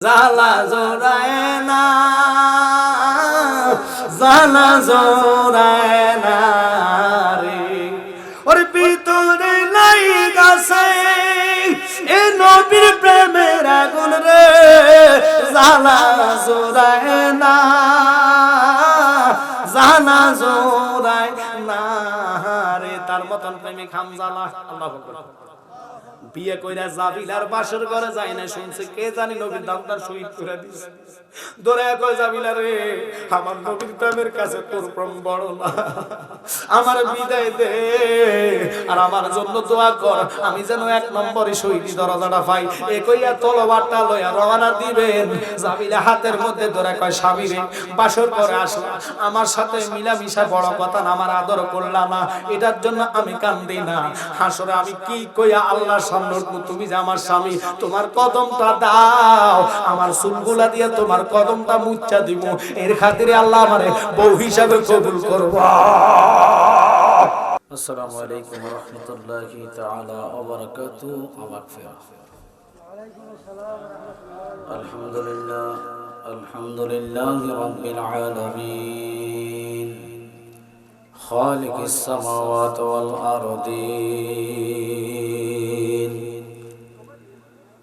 জালা জোড়ায় না, জালা জোড়ায় না রে, ওর ভিতরে লাই গাছে এ নবীর প্রেমের আগুন রে, জালা জোড়ায় না, জালা জোড়ায় না রে। তার মতন প্রেমিক হামজালা। আল্লাহু আকবার। বিয়ে কইরা জাবিলার বাসর ঘরে যায় না, শুনছে কে জানি নবীর দামদার শহীদ করে দিছে। দৌড়ে কয় জাবিলা রে, আমার নবীর প্রেমের কাছে তোর প্রেম বড় না, আমার বিদায় দে আর আমার জন্য দোয়া কর, আমি যেন এক নম্বরে শহীদি দরজাটা পাই। এ কইয়া তলোয়ারটা লইয়া রওনা দিবেন। জাবিলা হাতের মধ্যে ধরে কয়, স্বামী রে, বাসর করে আসলা, আমার সাথে মিলামিশা বড় কথা না, আমার আদর করলা না, এটার জন্য আমি কান্দি না। হাসরে আমি কি কইয়া আল্লাহর সামনে তুমি যে আমার স্বামী, তোমার কদমটা দাও, আমার চুলগুলা দিয়ে তোমার কদমটা মুচ্ছা দিব, এর খাতিরে আল্লাহ আমারে বউ হিসাবে কবুল করবা। আসসালামু আলাইকুম ওয়া রাহমাতুল্লাহি তাআলা ওয়া বারাকাতুহু। আলহামদুলিল্লাহ, আলহামদুলিল্লাহি রাব্বিল আলামিন, খালিকিস সামাওয়াতি ওয়াল আরদিন।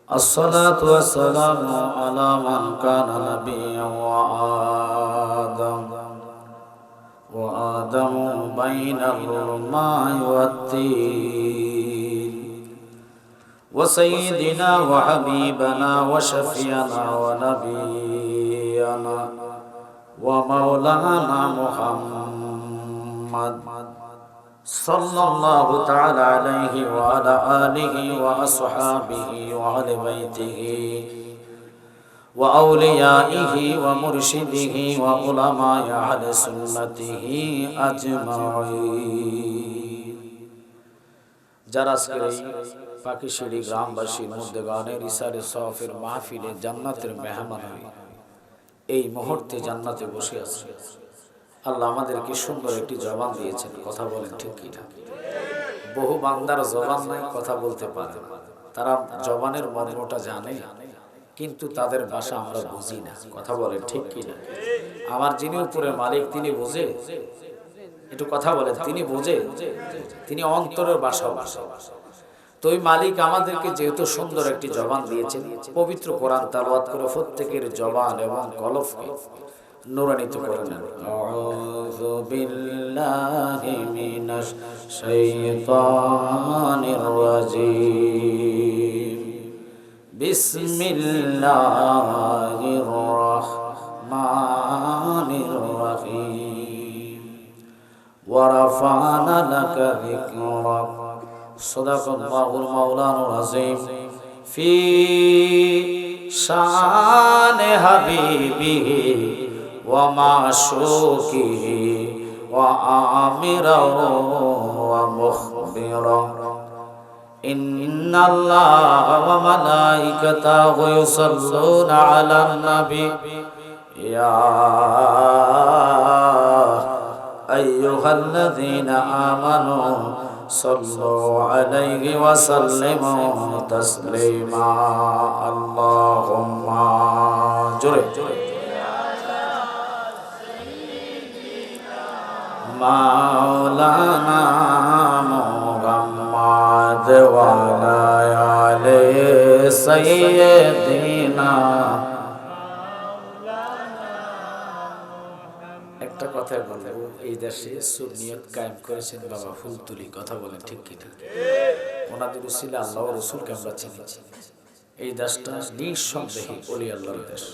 الصلاة والسلام على من كان نبيا وآدم بين الماء والطين، وسيدنا وحبيبنا وشفيعنا ونبينا ومولانا محمد صلى الله تعالى عليه وعلى آله وأصحابه وأهل بيته وأوليائه ومرشده وعلماء أهل سنته أجمعين। যারা আজকের এই পাকিশিড়ি গ্রামবাসীর মধ্যে গানের ইসারে সফের মাহফিলে জান্নাতের মেহমান হয়ে এই মুহূর্তে জান্নাতে বসে আছে, আল্লাহ আমাদেরকে সুন্দর একটি জবান দিয়েছেন, কথা বলেন ঠিক কিনা? বহু বান্দার জবান নাই, কথা বলতে পারে না, তারা জবানের মর্মটা জানে কিন্তু তাদের ভাষা আমরা বুঝি না, কথা বলেন ঠিক কিনা? আমার যিনি উপরে মালিক তিনি বোঝে, একটু কথা বলেন, তিনি বোঝে, তিনি অন্তরের ভাষা। তো ওই মালিক আমাদেরকে যেহেতু সুন্দর একটি জবান দিয়েছেন, পবিত্র কোরআন তেলাওয়াত করে প্রত্যেকের জবান এবং কলবকে নূরান্বিত করে নেন। আউযু বিল্লাহি মিনাশ শাইতানির রাজীম, বিসমিল্লাহির রাহমানির রাহিম, ওয়া রাফা'না লাকা যিকরাক, সাদাকাল্লাহুল মাওলানাল আযীম, ফি শানে হাবিবিহি ومعشوقه وآمرا ومخبرا، إن الله وملائكته يصلون على النبي، يا أيها الذين آمنوا صلوا عليه وسلموا تسليما، اللهم جري মাওলানা মুহাম্মদ ওয়া আলা আলি সাইয়্যিদিনা। একটা কথা বলবো, এই দেশে সুন্নিয়ত কায়েম করেছেন বাবা ফুলতুলি, কথা বলেন ঠিক কিনা? ওনাদের উসিলা আল্লাহ ও রাসূলকে আমরা চিনেছি। এই দেশটা নিঃসন্দেহে ওলি আল্লাহর দেশ।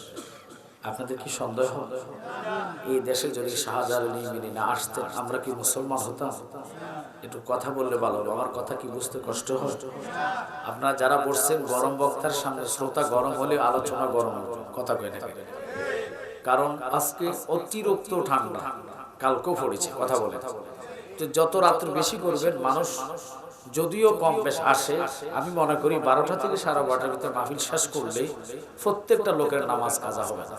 আপনাদের কি সন্দেহ? এই দেশে যদি শাহজালাল ইমানি না আসতেন আমরা কি মুসলমান হতাম? একটু কথা বললে ভালো হবে, আমার কথা কি বুঝতে কষ্ট হয়? আপনারা যারা বসছেন গরম বক্তার সামনে, শ্রোতা গরম হলে আলোচনা গরম হবে, কথা কয় না, কারণ আজকে অতিরিক্ত ঠান্ডা, কালকেও পড়েছে, কথা বলে। তো যত রাত্র বেশি করবেন, মানুষ যদিও কম বেশ আসে, আমি মনে করি 12টা থেকে 12:30টার ভিতরে মাহফিল শেষ করলে প্রত্যেকটা লোকের নামাজ কাজা হবে না।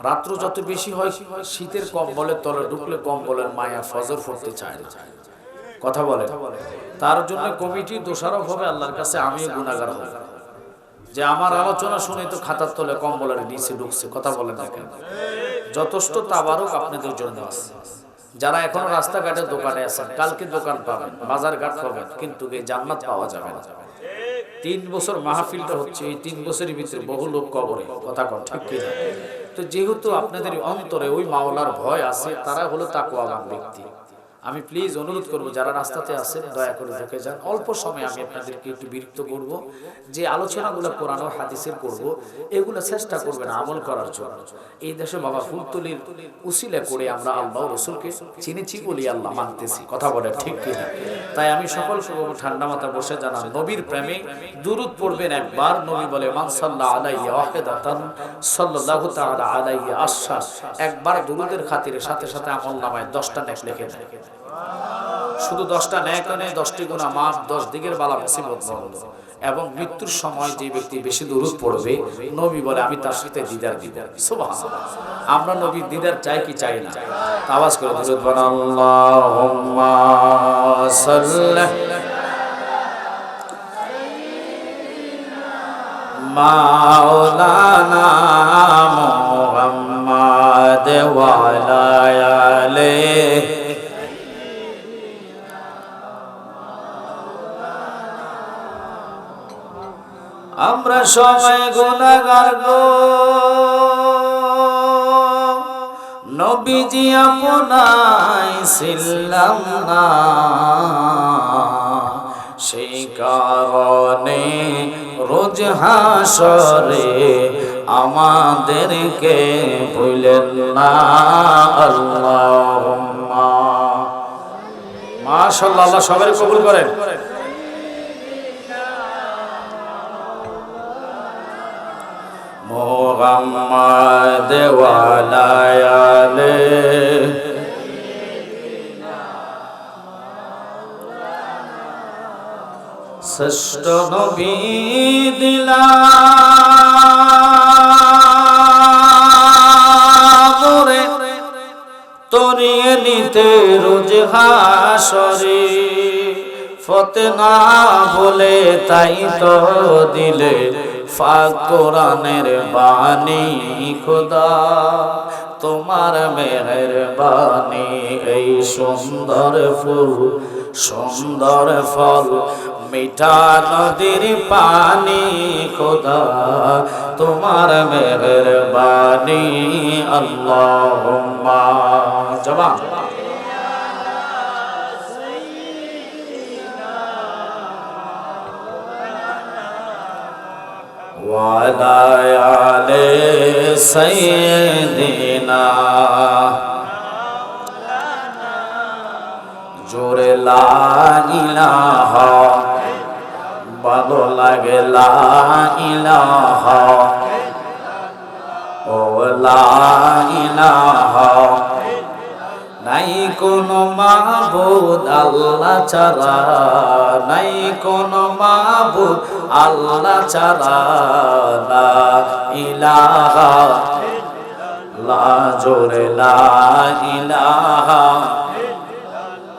রাত্র যত বেশি হয়, শীতের কম্বলের তলে ঢুকলে কম্বলের মায়া ফজর পড়তে চায় না, কথা বলে। তার জন্য কমিটি দোষারোপ হবে আল্লাহর কাছে, আমিও গুনাহগার হব। যে আমার আলোচনা শুনে তো খাতার তলে কম্বলের নিচে ঢুকছে, কথা বলেন না কেন? যথেষ্ট তাবারক আপনাদের জন্য আছে। যারা এখনো রাস্তাঘাটে দোকানে আছেন, কালকে দোকান পাবেন, বাজার ঘাট পাবেন, কিন্তু এই জান্নাত পাওয়া যাবে না। 3 বছর মাহফিলটা হচ্ছে, এই 3 বছরের ভিতরে বহু লোক কবরে, কথা কন ঠিক কিনা? তো যেহেতু আপনাদের অন্তরে ওই মাওলার ভয় আছে, তারা হলো তাকওয়াবান ব্যক্তি। আমি প্লিজ অনুরোধ করব, যারা রাস্তাতে আছেন দয়া করে ঢুকে যান। অল্প সময় আমি আপনাদেরকে একটু বিরক্ত করব, যে আলোচনাগুলো কোরআন ও হাদিসের করব, এগুলো চেষ্টা করবেন আমল করার জন্য। এই দেশে বাবা ফুলতলির উসিলা করে আমরা আল্লাহ রসুলকে চিনেছি বলি আল্লাহ মানতেছি, কথা বলে ঠিক কিনা? তাই আমি সকলকে বলবো, ঠান্ডা মাথা বসে জানান, নবীর প্রেমে দুরূদ পড়বেন একবার। নবী বলে, মান সাল্লাল্লাহু আলাইহি ওয়াহিদাতান সাল্লাল্লাহু তাআলা আলাইহি আশা। একবার দুরূদের খাতিরে সাথে সাথে আমলনামায় 10টা নেক লিখে দেন। শুধু 10টা নেক নয়, 10টি গুনাহ মাফ, 10 দিকের বালা মুসিবত বন্ধ। এবং মৃত্যুর সময় যে ব্যক্তি বেশি দুরূদ পড়বে, নবী বলে আমি তার সাথে দিদার দিব। সুবহানাল্লাহ। আমরা নবীর দিদার চাই কি চাই না? আওয়াজ করে দুরূদ পড়ুন, আল্লাহুম্মা সাল্লি মাওলানা মুহাম্মাদ ওয়া আলা আলিহি। আমরা সবাই গুনাহগার গো, নবীজি আপনায় ছিলাম না, সেই কারণে রোজ হাসরে আমাদেরকে ভুলেন না। আল্লাহুম্মা, মাশাআল্লাহ, আল্লাহ সবাই কবুল করেন। মুহাম্মাদ ওয়া আলা আলিহি। শ্রেষ্ঠ নবী দিলাম রে তরিয়ে নিতে রোজ হাসরে, ফতে না বলে তাই তো দিলে পাক কোরআনের বাণী। খোদা তোমার মেহেরবানি, এই সুন্দর ফুল সুন্দর ফল মিঠা নদীর পানি। খোদা তোমার মেহেরবানি। আল্লাহুম্মা জবান ওয়ালা আলে সাইয়্যিদিনা। জোরে লা ইলাহা, ভালো লাগে লা ইলাহা, ও লা ইলাহা। নাই কোনো মাবুদ আল্লাহ ছাড়া, নাই কোনো মাবুদ আল্লাহ ছাড়া, লা ইলাহা, লা জোরে লা ইলাহা।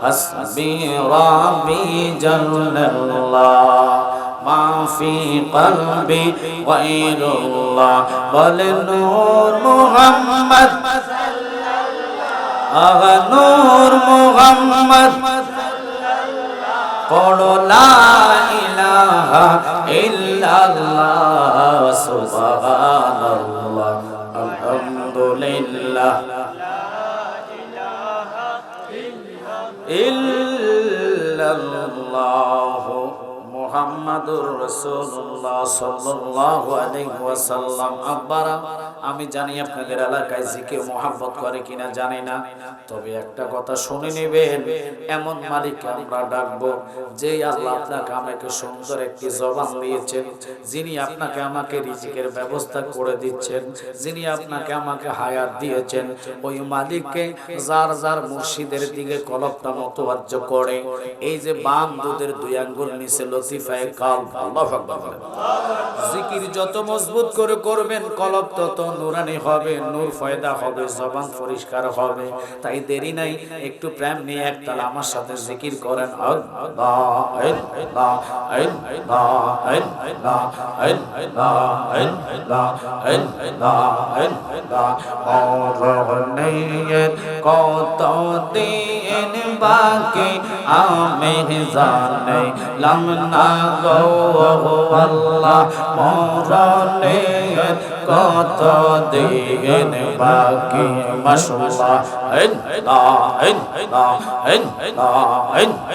হাসবি রাব্বি জাল্লাল্লাহ, মা ফি কলবি গায়রুল্লাহ। বলে নূর মুহাম্মদ, আগা নূর মুহাম্মদ, পড়ো লা ইলাহা ইল্লাল্লাহ। সুবহানাল্লাহ, আলহামদুলিল্লাহ, ইল্লাল্লাহ মুহাম্মাদুর রাসূলুল্লাহ সাল্লাল্লাহু আলাইহি ওয়াসাল্লাম। আব্বারা, আমি জানি আপনাদের এলাকায় জিকির মোহাব্বত করে কিনা জানি না, তবে একটা কথা শুনে নেবেন, এমন মালিককে আমরা ডাকবো যে আল্লাহ আপনাকে আমাকে সুন্দর একটি জবান দিয়েছেন, যিনি আপনাকে আমাকে রিজিকের ব্যবস্থা করে দিচ্ছেন, যিনি আপনাকে আমাকে হায়াত দিয়েছেন, ওই মালিককে যার যার মুর্শিদের দিকে কলবটা মতওয়াজ্জ করে, এই যে বাম দুধের 2 আঙ্গুল নিচে লতিফ সিফায়ে কালব। আল্লাহু আকবার বলেন। জিকির যত মজবুত করে করবেন কলব তত নূরানি হবে, নূর পয়দা হবে, জবান পরিষ্কার হবে। তাই দেরি নাই, একটু প্রেম নিয়ে একতাল আমার সাথে জিকির করেন। আল্লাহ আল্লাহ আল্লাহ আল্লাহ আল্লাহ আল্লাহ আল্লাহ আল্লাহ। মরণে কত দিন বাকি আমি জানিলাম না গো আল্লাহ, মরণে কত দিন বাকি। মাশাআল্লাহ আল্লাহ আল্লাহ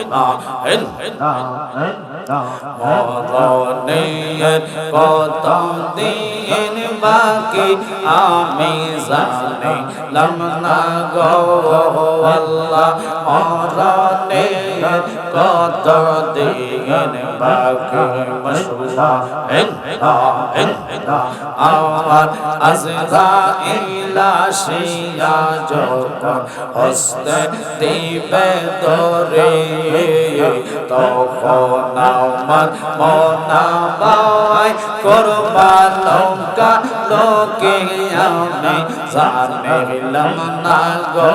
আল্লাহ আল্লাহ। মরণে কত দিন বাকি আমি জানিলাম না গো আল্লাহ, মরণে কত দিন বাকি। মাশাআল্লাহ আল্লাহ আল্লাহ। আমার আজরাইল আসিয়া যখন হস্তে দিবে ধরে, তখন আমার মনাবাই করবার লঙ্কা লোকে আমি জানিলাম না গো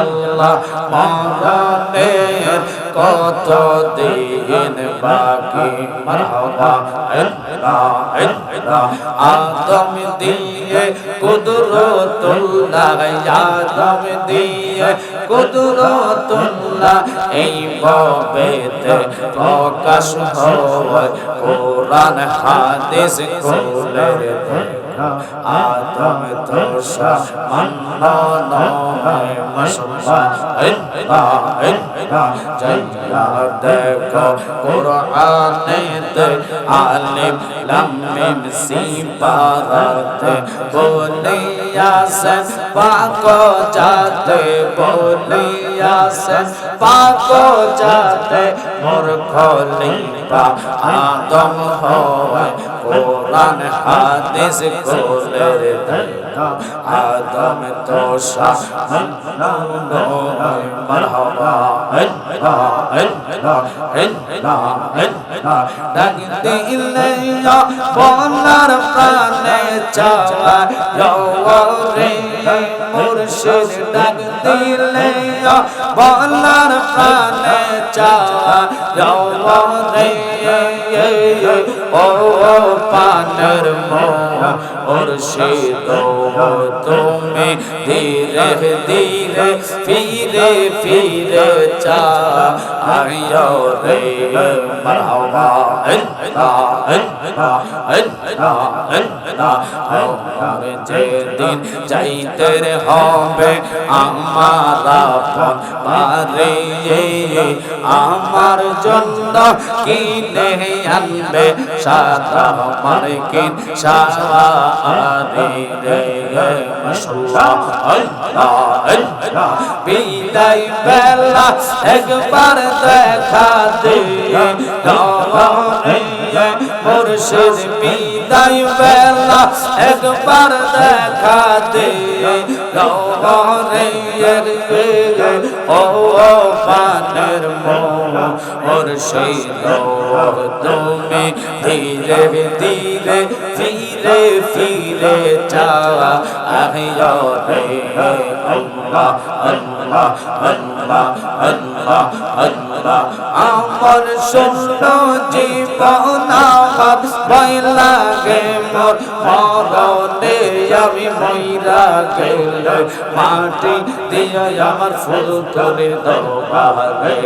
আল্লাহ, মরণের কত দিন বাকি। মারহাবা আল্লাহ আল্লাহ। আদম দিয়ে কুদরতুল্লাহ, আদম দিয়ে কুদরতুল্লাহ, এই ভবেতে প্রকাশ হয় কোরআন হাদিস খুলে দেখা। আদম তো সামান্য নয়। মাশাআল্লাহ আল্লাহ আল্লাহ। যাইয়া দেখো কোরআনেতে আলিফ লাম মিম সিফাতে বলিয়াছেন পাক জাতে, বলিয়াছেন পাক জাতে মোর খলিফা আদম হয় কোরআন হাদিস খুলে দেখা। আদম তো সামান্য নয়। মারহাবা আল্লাহ আল্লাহ আল্লাহ আল্লাহ। ডাক দিলে বলার প্রাণে চাওয়া রে মুর্শিদ, ডাক দিলে বলার প্রাণে চাওয়া রে। ও পানের মুর্শিদ তুমি ধীরে ধীরে ফিরে ফিরে চাও রে। মারহাবা আল্লাহ আল্লাহ আল্লাহ আল্লাহ। যেদিন যাইতে হবে আমার আপন বাড়ি, আমার জন্য কিনে আনবে সাদা মার্কিন শাড়ি রে। মাশাআল্লাহ আল্লাহ আল্লাহ। বিদায় বেলা একবার দেখা দিয়ে মুর্শিদ, বিদায় বেলা একবার দেখা দিয়ে ও পানের মুর্শিদ তুমি ধীরে ধীরে ফিরে ফিরে চাওয়া রে। আল্লাহ আল্লাহ আল্লাহ আল্লাহ আল্লাহ। আমার শূন্য জীবন আমার ভয় লাগে মোর মরণে আমি মইরা গেলে মাটি দিয়ে আমার ফুল করে দাও রে।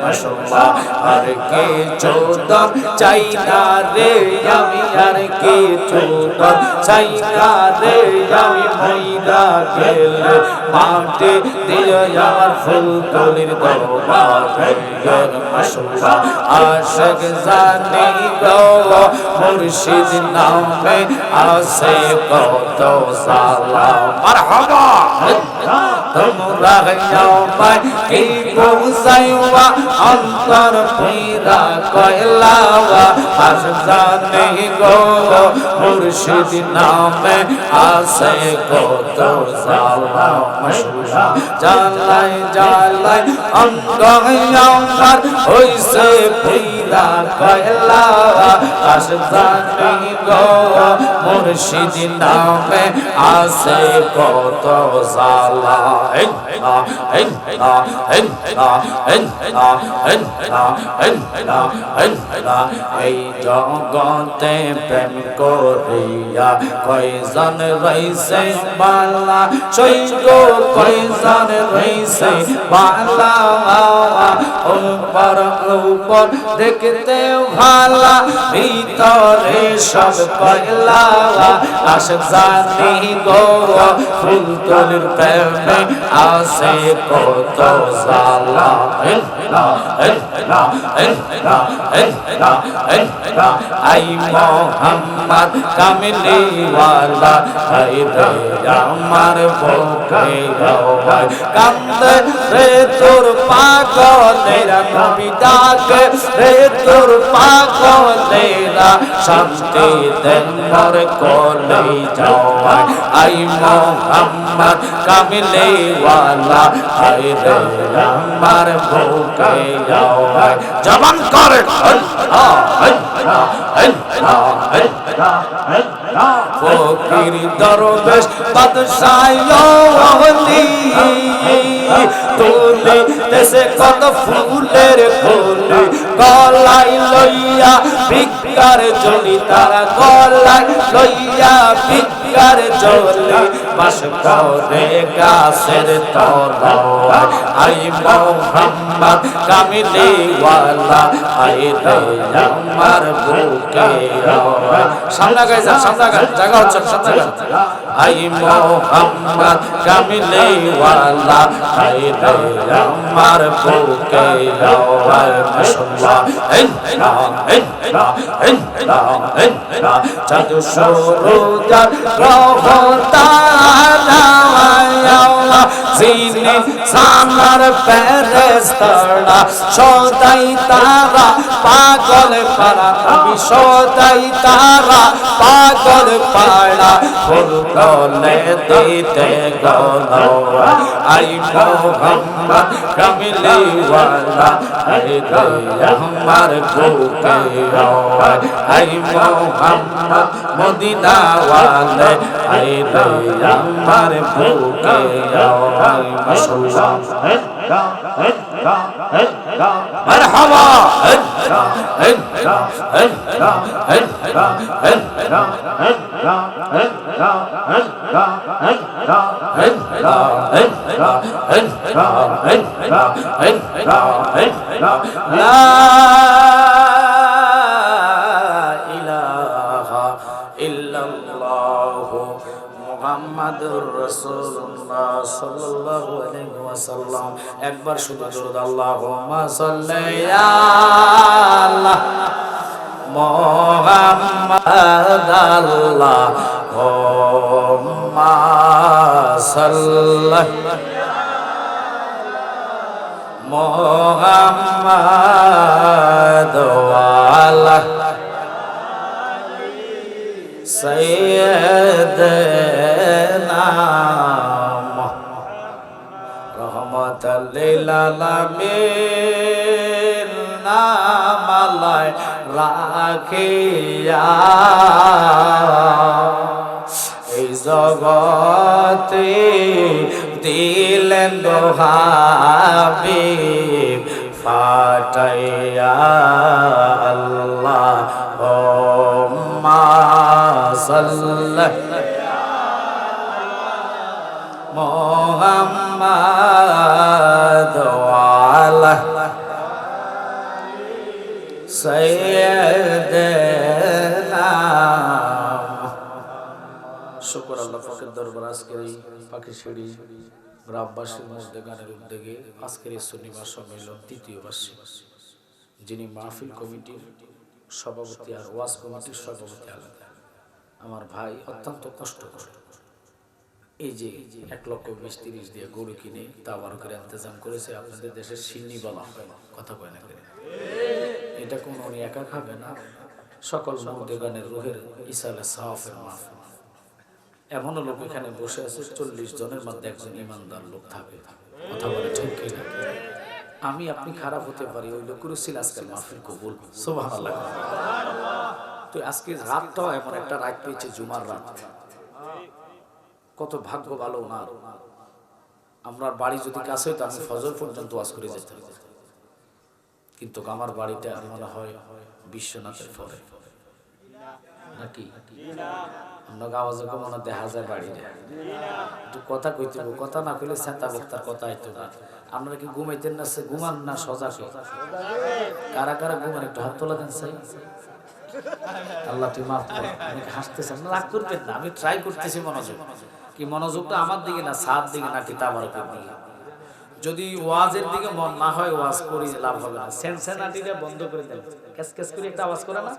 মাশাআল্লাহ আর কে চোদন চাই না রে আমি, আর কে চোদন চাই না রে আমি মইরা গেলে মাটি দিয়ে আমার ফুল করে দাও রে। মাশাআল্লাহ আশিক জানি গো মুর্শিদ নামে আছে কত সালাম। মারহাবা তোমরা আমায় কি বুঝাইবা অন্তর পীরা কয়লাওয়া। আজ জানি গো মুর্শিদ নামে আছে কত সালাম। মাশাআল্লাহ জ্বালাই জ্বালাই অঙ্গ আমার হইছে কবিতা কয়লা আসজানি গো মুর্শিদ নামে আছে কত জালা এই জগতে প্রেম করিয়া কয়জন রইছে বালা সৈগ কয়জন রইছে বালা উপর উপর দেখতে ভালা ভিতরে সব কয়লা আসজানি গো ফুল তুলির প্রেমে আছে কত জালা আই মোহাম্মদ কামলি ওয়ালা আই রে আমার বুকে গাওয়ায় কান্দে রে তোর পাগলেরা নবী ডাকে রে তোর পাগলেরা শান্তি দেন মোর কোলে যাওয়ায় আই মোহাম্মদ কামলি ওয়ালা আই রে আমার বুকে গাওয়ায় জবান করে ফকির দরবেশ বাদশাহ ওলি তোলে দেশে কত ফুলের ফুলে গলায় লইয়া ভিক্ষার জলি তারা গলায় লইয়া ভিক্ষার জলি বাস করে গাছের তলায় আই মোহাম্মদ কামলি ওয়ালা আই রে আমার বুকে সামনে গায় যা সামনে গায় জায়গা হচ্ছে সামনে গায় আই মোহাম্মদ কামলি ওয়ালা আই রে আমার বুকে মাশাআল্লাহ চাঁদ সূরজ রহতানা আল্লাহ জিনে সামার ফেরেশতারা সদাই তারা পাগল পাড়া আমি সদাই তারা পাগল পাড়া ফুল গলে দিতে গলো আই মোহাম্মদ কামলি ওয়ালা আই রে আমার বুকে আই মোহাম্মদ মদিনা ওয়ালা আই রে আমার বুকে মাশাআল্লাহ مرحبا মুহাম্মাদুর রাসূলুল্লাহ সাল্লাল্লাহু আলাইহি ওয়াসাল্লাম একবার শুধু দরুদ আল্লাহুম্মা সাল্লি আলা মুহাম্মাদ আল্লাহুম্মা সাল্লি মুহাম্মাদ ওয়ালা সাইয়্যিদানা রহমাতাল লিল আলামিন নামালায় রাখিয়া এই জগতে দিলেন হাবিব ফাটাইয়া আল্লাহুম্মা সাল্লি মুহাম্মাদ ওয়ালা সাইয়্যিদানা শুকর আল্লাহ পাকের দরবার আজকের এই পাখিশিড়ি গ্রামবাসীর মধ্যে গানের উদ্যোগে আজকের এই শনিবার সম্মেলন তৃতীয় বার্ষিক যিনি মাহফিল কমিটির সভাপতি আর ওয়াজ কমিটির সভাপতি আলাদা আমার ভাই অত্যন্ত কষ্ট করে এই যে 1,20,30 দিয়ে গরু কিনে তাবারকের ইন্তজাম করেছে আপনাদের দেশের সিন্নি বলা হয় কথা কয় না করে এটা কোন উনি একা খাবে না সকল মুর্দেগানের রুহের ইসালে সাফের মাহফিল এমনও লোক এখানে বসে আছে 40 জনের মধ্যে একজন ইমানদার লোক থাকে কথা বলে ঠিক কিনা আমি আপনি খারাপ হতে পারি, ওই লোকের ছিল আজকের মাহফিল কবুল। সুবহানাল্লাহ। তো আজকে রাতটাও এমন একটা রাত পেয়েছে, জুমার রাত। কত ভাগ্য ভালো না। আমরা বাড়ি যদি কাছে হইতো আমি ফজর পর্যন্ত ওয়াজ করে যেতাম, কিন্তু আমার বাড়িটা মনে হয় বিশ্বনাথের পরে নাকি আপনাকে আওয়াজে মনে দেখা যায় বাড়িটা একটু কথা কইতে হবে, কথা না কইলে চেতা বক্তার কথা আইতে হবে। আপনারা কি ঘুমাইতেন না, ঘুমান না সজাগে? কারা কারা ঘুমান একটু হাত তোলা দেন চাই। আল্লাহ তুই মাফ কর, অনেকে হাসতেছেন, রাগ করবেন না, আমি ট্রাই করতেছি মনোযোগ। কি মনোযোগটা আমার দিকে না সাত দিকে না কিতাবারকের দিকে? যদি ওয়াজের দিকে মন না হয় ওয়াজ করি লাভ হবে না। সেনসেনাটিটা বন্ধ করে দেন, ক্যাস ক্যাস করে একটা আওয়াজ করে না,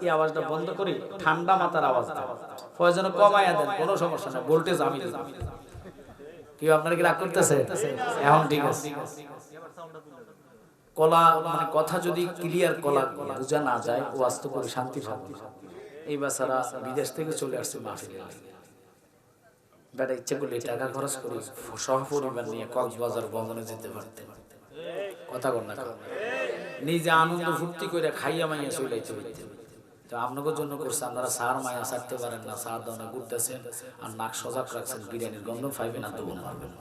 এই আওয়াজটা বন্ধ করি, ঠান্ডা মাথার আওয়াজ দেন, প্রয়োজনে কমাইয়া দেন, কোনো সমস্যা না, ভোল্টেজ আমি দেব। কি আপনারা কি রাগ করতেছে? এখন ঠিক আছে। কলা মানে কথা যদি ক্লিয়ার কলা বোঝা না যায় ওয়াজ তো করে শান্তি পাবো না। এই বাচ্চারা বিদেশ থেকে চলে আসছে মাহফিলে, বেটা ইচ্ছে করলে টাকা খরচ করি সহপরিবার নিয়ে কক্সবাজার ভ্রমণে যেতে পারতে, কথা বল না, নিজে আনন্দ ফুর্তি করে খাইয়া মাইয়া চলাইতে পারতে। তো আপনাদের জন্য করছে, আপনারা সার মায়া ছাড়তে পারেন না, সার দানা ঘুরতেছেন আর নাক সজাগ রাখছেন, বিরিয়ানির গন্ধ পাইবেন না, তো পারবেন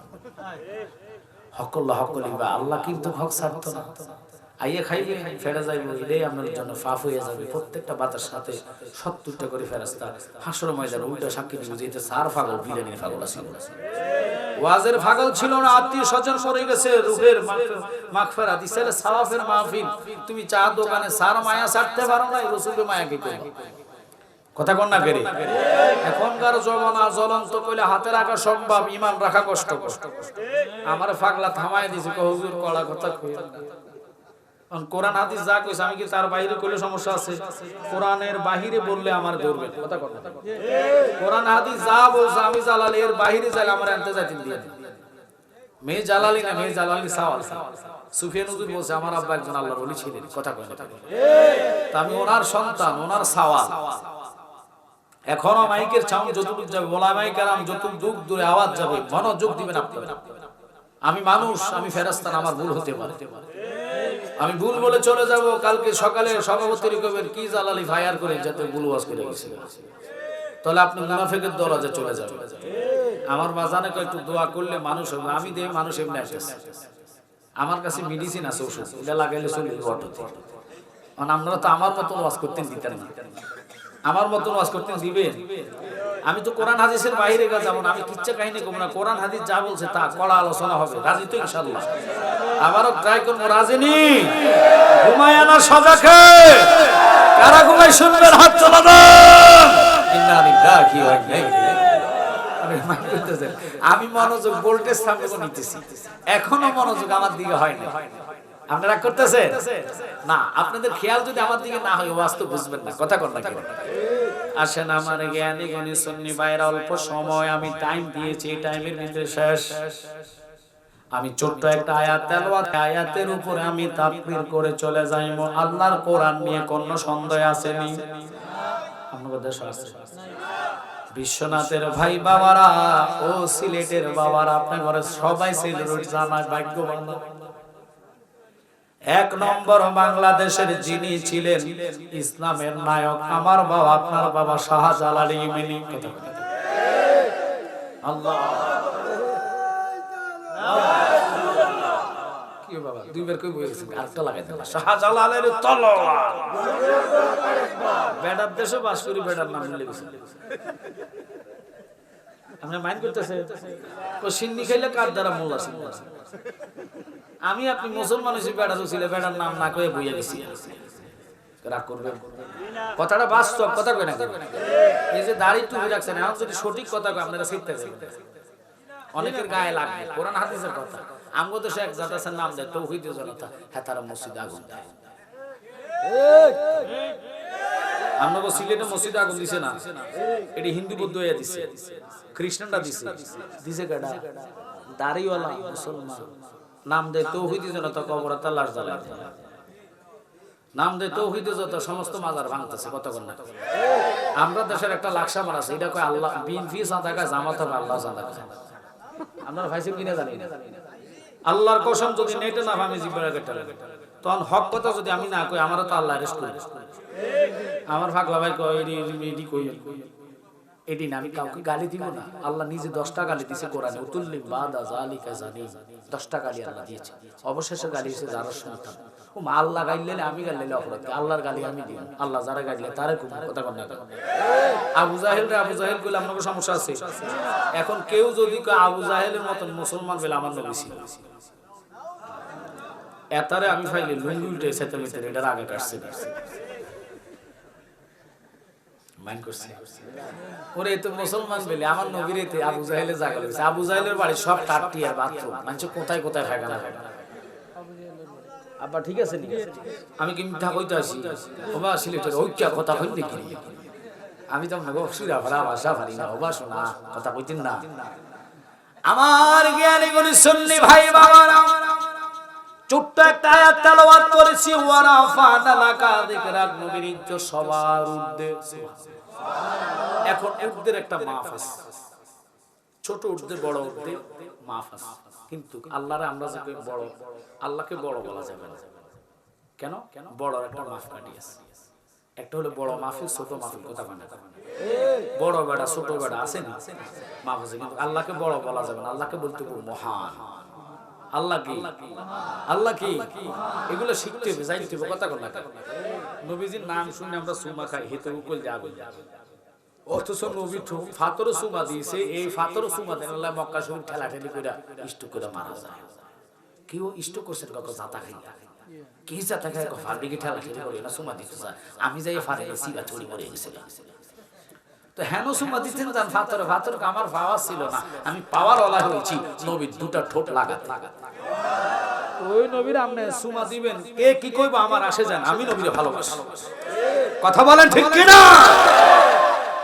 হকল্লা হকলি বা আল্লাহ কিন্তু হক ছাড়তো না। আইয়া খাইবে ফেরা যাইবে, এটাই আপনার জন্য ফাফ হয়ে যাবে। প্রত্যেকটা বাতার সাথে 70টা করে ফেরেশতা হাসর ময়দানে উল্টা সাক্ষী দিবে যে এটা সার পাগল, বিরিয়ানির পাগল আছে, ওয়াজের পাগল ছিল না, আত্মীয় স্বজন পড়ে গেছে, রূহের মাগফিরাত দিছে, সাওয়াবের মাহফিল। তুমি চা দোকানে সার মায়া ছাড়তে পারো না, রাসূলের মায়া কি করবে? কথা কোন না করে? এখনকার জমানা জ্বলন্ত কইলে হাতে রাখা সম্ভব, ঈমান রাখা কষ্ট। আমার পাগলা থামায় দিছে, কো হুজুর কড়া কথা কই না। কোরআন হাদিস যা কইছে আমি কি তার বাইরে কইলে সমস্যা আছে? কোরআনের বাহিরে বললে আমার ধরবে, কথা কর না। কোরআন হাদিস যা বলছে আমি জালালি এর বাহিরে যাইলে আমার আনতে যাইতেন দিয়ে মে জালালি না, মে জালালি সাওয়াল। সুফিয়ান হুজুর বলছে আমার আব্বা একজন আল্লাহর ওলি ছিলেন, কথা কয় না। তা আমি ওনার সন্তান, ওনার সাওয়াল। এখনো মাইকের সাউন্ড যতটুকু যাবে, ওলামায়ে কেরাম যতটুকু দূরে আওয়াজ যাবে, মনোযোগ দিবেন আপনারা। আমি মানুষ, আমি ফেরেশতা, আমার ভুল হতে পারে, আমি ভুল বলে চলে যাব। কালকে সকালে সভাপতির কবের কি জালালি ফায়ার করে যাতে ভুল ওয়াজ করে গেছে, তাহলে আপনি মুনাফিকের দরজা চলে যাবে। আমার বাজানে একটু দোয়া করলে মানুষ হবে, আমি দেই মানুষ এমনি আসছে। আমার কাছে মেডিসিন আছে, ওষুধ, এটা লাগাইলে চলে যাবে। আপনারা তো আমার মতন ওয়াজ করতেন দিতেন না, আমার মতন ওয়াজ করতেন দিবেন। আমি তো কোরআন হাদিসের বাইরে যাব না, আমি কিচ্ছা কাহিনী কম না, কোরআন হাদিস যা বলছে তা কড়া আলোচনা হবে। রাজি তো ইনশাআল্লাহ? আবারও ট্রাই করব, রাজি নি? ঘুমায় না সজাগে, কারা ঘুমায় শুনবেন হাত তোলা দেন। ইন্না লিল্লাহি ওয়া ইন্না ইলাইহি। আমি মনোযোগ ভোল্টেজ সামনে নিতেছি, এখনো মনোযোগ আমার দিকে হয় না। আপনারা করতেছেন না? আপনাদের খেয়াল যদি আমার দিকে না হয় ওয়াজ তো বুঝবেন না, কথা কর না কেন? আসেন আমার জ্ঞানী গুণী সুন্নি ভাইরা, অল্প সময় আমি টাইম দিয়েছি, এই টাইমের ভিতরে শেষ। আমি ছোট্ট একটা আয়াত তেলাওয়াত, আয়াতের উপরে আমি তাকবীর করে চলে যাইব। আল্লাহর কোরআন নিয়ে কোনো সন্দেহ আসেনি? আপনাদের দেশ আছে বিশ্বনাথের ভাই বাবারা ও সিলেটের বাবারা, আপনার ঘরে সবাই সিলেট জানায় ভাগ্যবান। এক নম্বর বাংলাদেশের যিনি ছিলেন ইসলামের নায়ক, আমার বাবা, আপনার বাবা শাহজালাল ইমানি। আল্লাহ কি বাবা দুইবার কই বলেছেন, আরেকটা লাগাই দেন। শাহজালালের তলোয়ার, বেটার দেশে বাস করি, বেটার নাম লিখেছেন। আপনি মাইন্ড করতেছে তো সিন্নি খাইলে কার দ্বারা মোল্লা ছিল? আমি আপনি মুসলমান হইছি, বেটার ছিল, বেটার নাম না কয়ে বইয়া গেছি। রাগ করবেন? কথাটা বাস্তব, কথা কই না? এই যে দাড়ি টুপি রাখছেন, এখন যদি সঠিক কথা কয় আপনারা শিখতে যাবেন, অনেকের গায়ে লাগবে। কোরআন হাদিসের কথা। আমগো দেশে এক জাত আছে, নাম দেয় তৌহিদের জনতা, হ্যাঁ তারা মসজিদে আগুন দেয়। আমগো সিলেটে মসজিদে আগুন দিছে না, এটি হিন্দু বৌদ্ধ হইয়া দিছে, খ্রিস্টানরা দিছে। দিছে কেডা? দাড়িওয়ালা মুসলমান। নাম দেয় তৌহিদের জনতা, কবরতে লাশ জ্বালায়। নাম দেয় তৌহিদের জনতা, সমস্ত মাজার ভাঙতেছে, কতক্ষণ না? আমরা দেশের একটা লাকসা মার আছে, এটা কয় আল্লাহ বিএনপি চাঁদা খায়, জামাত হবে আল্লাহ চাঁদা খায়। আপনারা ভাইসিব কিনা জানি না, আল্লাহর কসম যদি নেটে না আমি জিব্বার কাটা তখন হক কথা যদি আমি না কই আমারও তো আল্লাহ রেস্ট করবে। আমার ফাকলা ভাই কই এডি কই এডি না আমি কাউকে গালি দিব না। আল্লাহ নিজে 10টা গালি দিয়েছে কোরআনে, উতুল্লি বাদা জালিকা জানি 10টা গালি আল্লাহ দিয়েছে। অবশেষে গালি হয়েছে যারা শুনতাম ও মা আল্লাহ গাইলে আমি গাইলে অপরাধ, আল্লাহর গালি আমি দিই, আল্লাহ যারা গাইলে তারে কোন কথা কন না। আবু জাহেল কইলে আপনার সমস্যা আছে। এখন কেউ যদি আবু জাহেলের মতন মুসলমান বলে আমার নবী ছিল এতারে আমি ফাইলে লুঙ্গি উল্টে সেতে মিতে এটার আগে কাটছে মাইন্ড করছে ওরে তো মুসলমান বলে আমার নবীর এতে আবু জাহেলে জায়গা লইছে। আবু জাহেলের বাড়ি সব টাট্টি আর বাথরুম, মানুষ কোথায় কোথায় ফায়খানা আব্বা ঠিক আছে নি আমি কি মিথ্যা কইতে আসি ওবা সিলেটের ঐক্য কথা কই দেখি আমি তো নগো সুরা ভরা ভাষা ভারি না ওবা শোনা কথা কইতেন না। আমার জ্ঞানী গুণী সুন্নি ভাই বাবারা ছোট্ট একটা আয়াত তেলাওয়াত করেছি ওয়ারা ফানা লাকা যিকরাক নবীর ইজ্জত সবার ঊর্ধ্বে। এখন উর্দের একটা মাফ আছে, ছোট উর্দে বড় উর্দে মাফ আছে, কিন্তু আল্লাহরে আমরা যে বড় আল্লাহকে বড় বলা যাবে না। কেন? বড় একটা মাফ কাটি আছে, একটা হলো বড় মাহফিল ছোট মাহফিল কথা মানে বড় বেড়া ছোট বেড়া আছে না মাফ আছে, কিন্তু আল্লাহকে বড় বলা যাবে না। আল্লাহকে বলতে হবে মহান। আল্লাহ কি? আল্লাহ কি? এগুলো শিখতে হবে, জানতে হবে কথা বলা। নবীজির নাম শুনে আমরা সুমা খাই হেতে উকল যাবে, অথচ নবী ফাতরও সুমা দিয়েছে। এই ফাতরও সুমা দেন আল্লাহ মক্কা শরীফ ঠেলাঠেলি করে ইষ্ট করে মারা যায়। কেউ ইষ্ট করছে কত জাতা খাইয়া কি জাতা খাই ফার্দিকে ঠেলাঠেলি করে না সুমা দিতে চায়। আমি যাই ফারে সিগা চুরি করে গেছিলাম তো হেন সুমা দিতেন যান ফাতরে ফাতরকে আমার পাওয়ার ছিল না, আমি পাওয়ার ওলা হয়েছি নবীর দুটা ঠোঁট লাগাতে। ওই নবীর আপনি সুমা দিবেন কে কি কইবো আমার আসে যান, আমি নবীরে ভালোবাসি। কথা বলেন ঠিক কি না?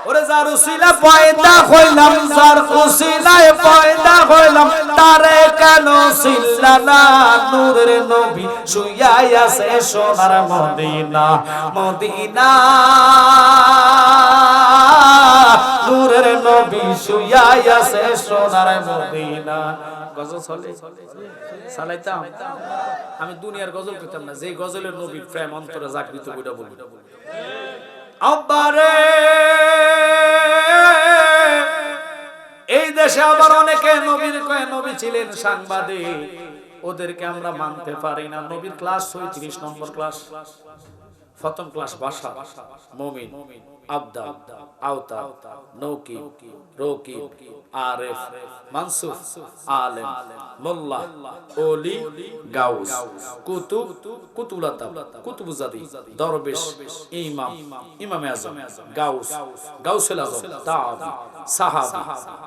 ওরে যার উসিলা পয়দা হইলাম, যার উসিলায় পয়দা হইলাম, তারে কেন ছিলা না? নূরের নবী শুইয়া আছে সোনার মদিনা, মদিনা নূরের নবী শুইয়া আছে সোনার মদিনা। গজল চলে চালাইতাম আমি, দুনিয়ার গজল কইতাম না। যে গজলের নবীর প্রেম অন্তরে জাগৃত বইটা বলবো। আব্বারে এই দেশে আবার অনেকে নবীর কয়ে নবী ছিলেন সাংবাদিক, ওদেরকে আমরা মানতে পারি না। নবীর ক্লাস ৩৬ নম্বর ক্লাস, প্রথম ক্লাস ভাষা, মুমিন, আবদা, আওতা, নৌকি, রকি, আরেফ, মানসুফ, আলেম, মোল্লা, ওলি, গাউস, কুতুব, কুতুবুল্লাহ, কুতুবুজ্জাদি, দরবেশ, ইমাম, ইমামে আজম, গাউস, গাউসুল আজম, তাবি, সাহাবী,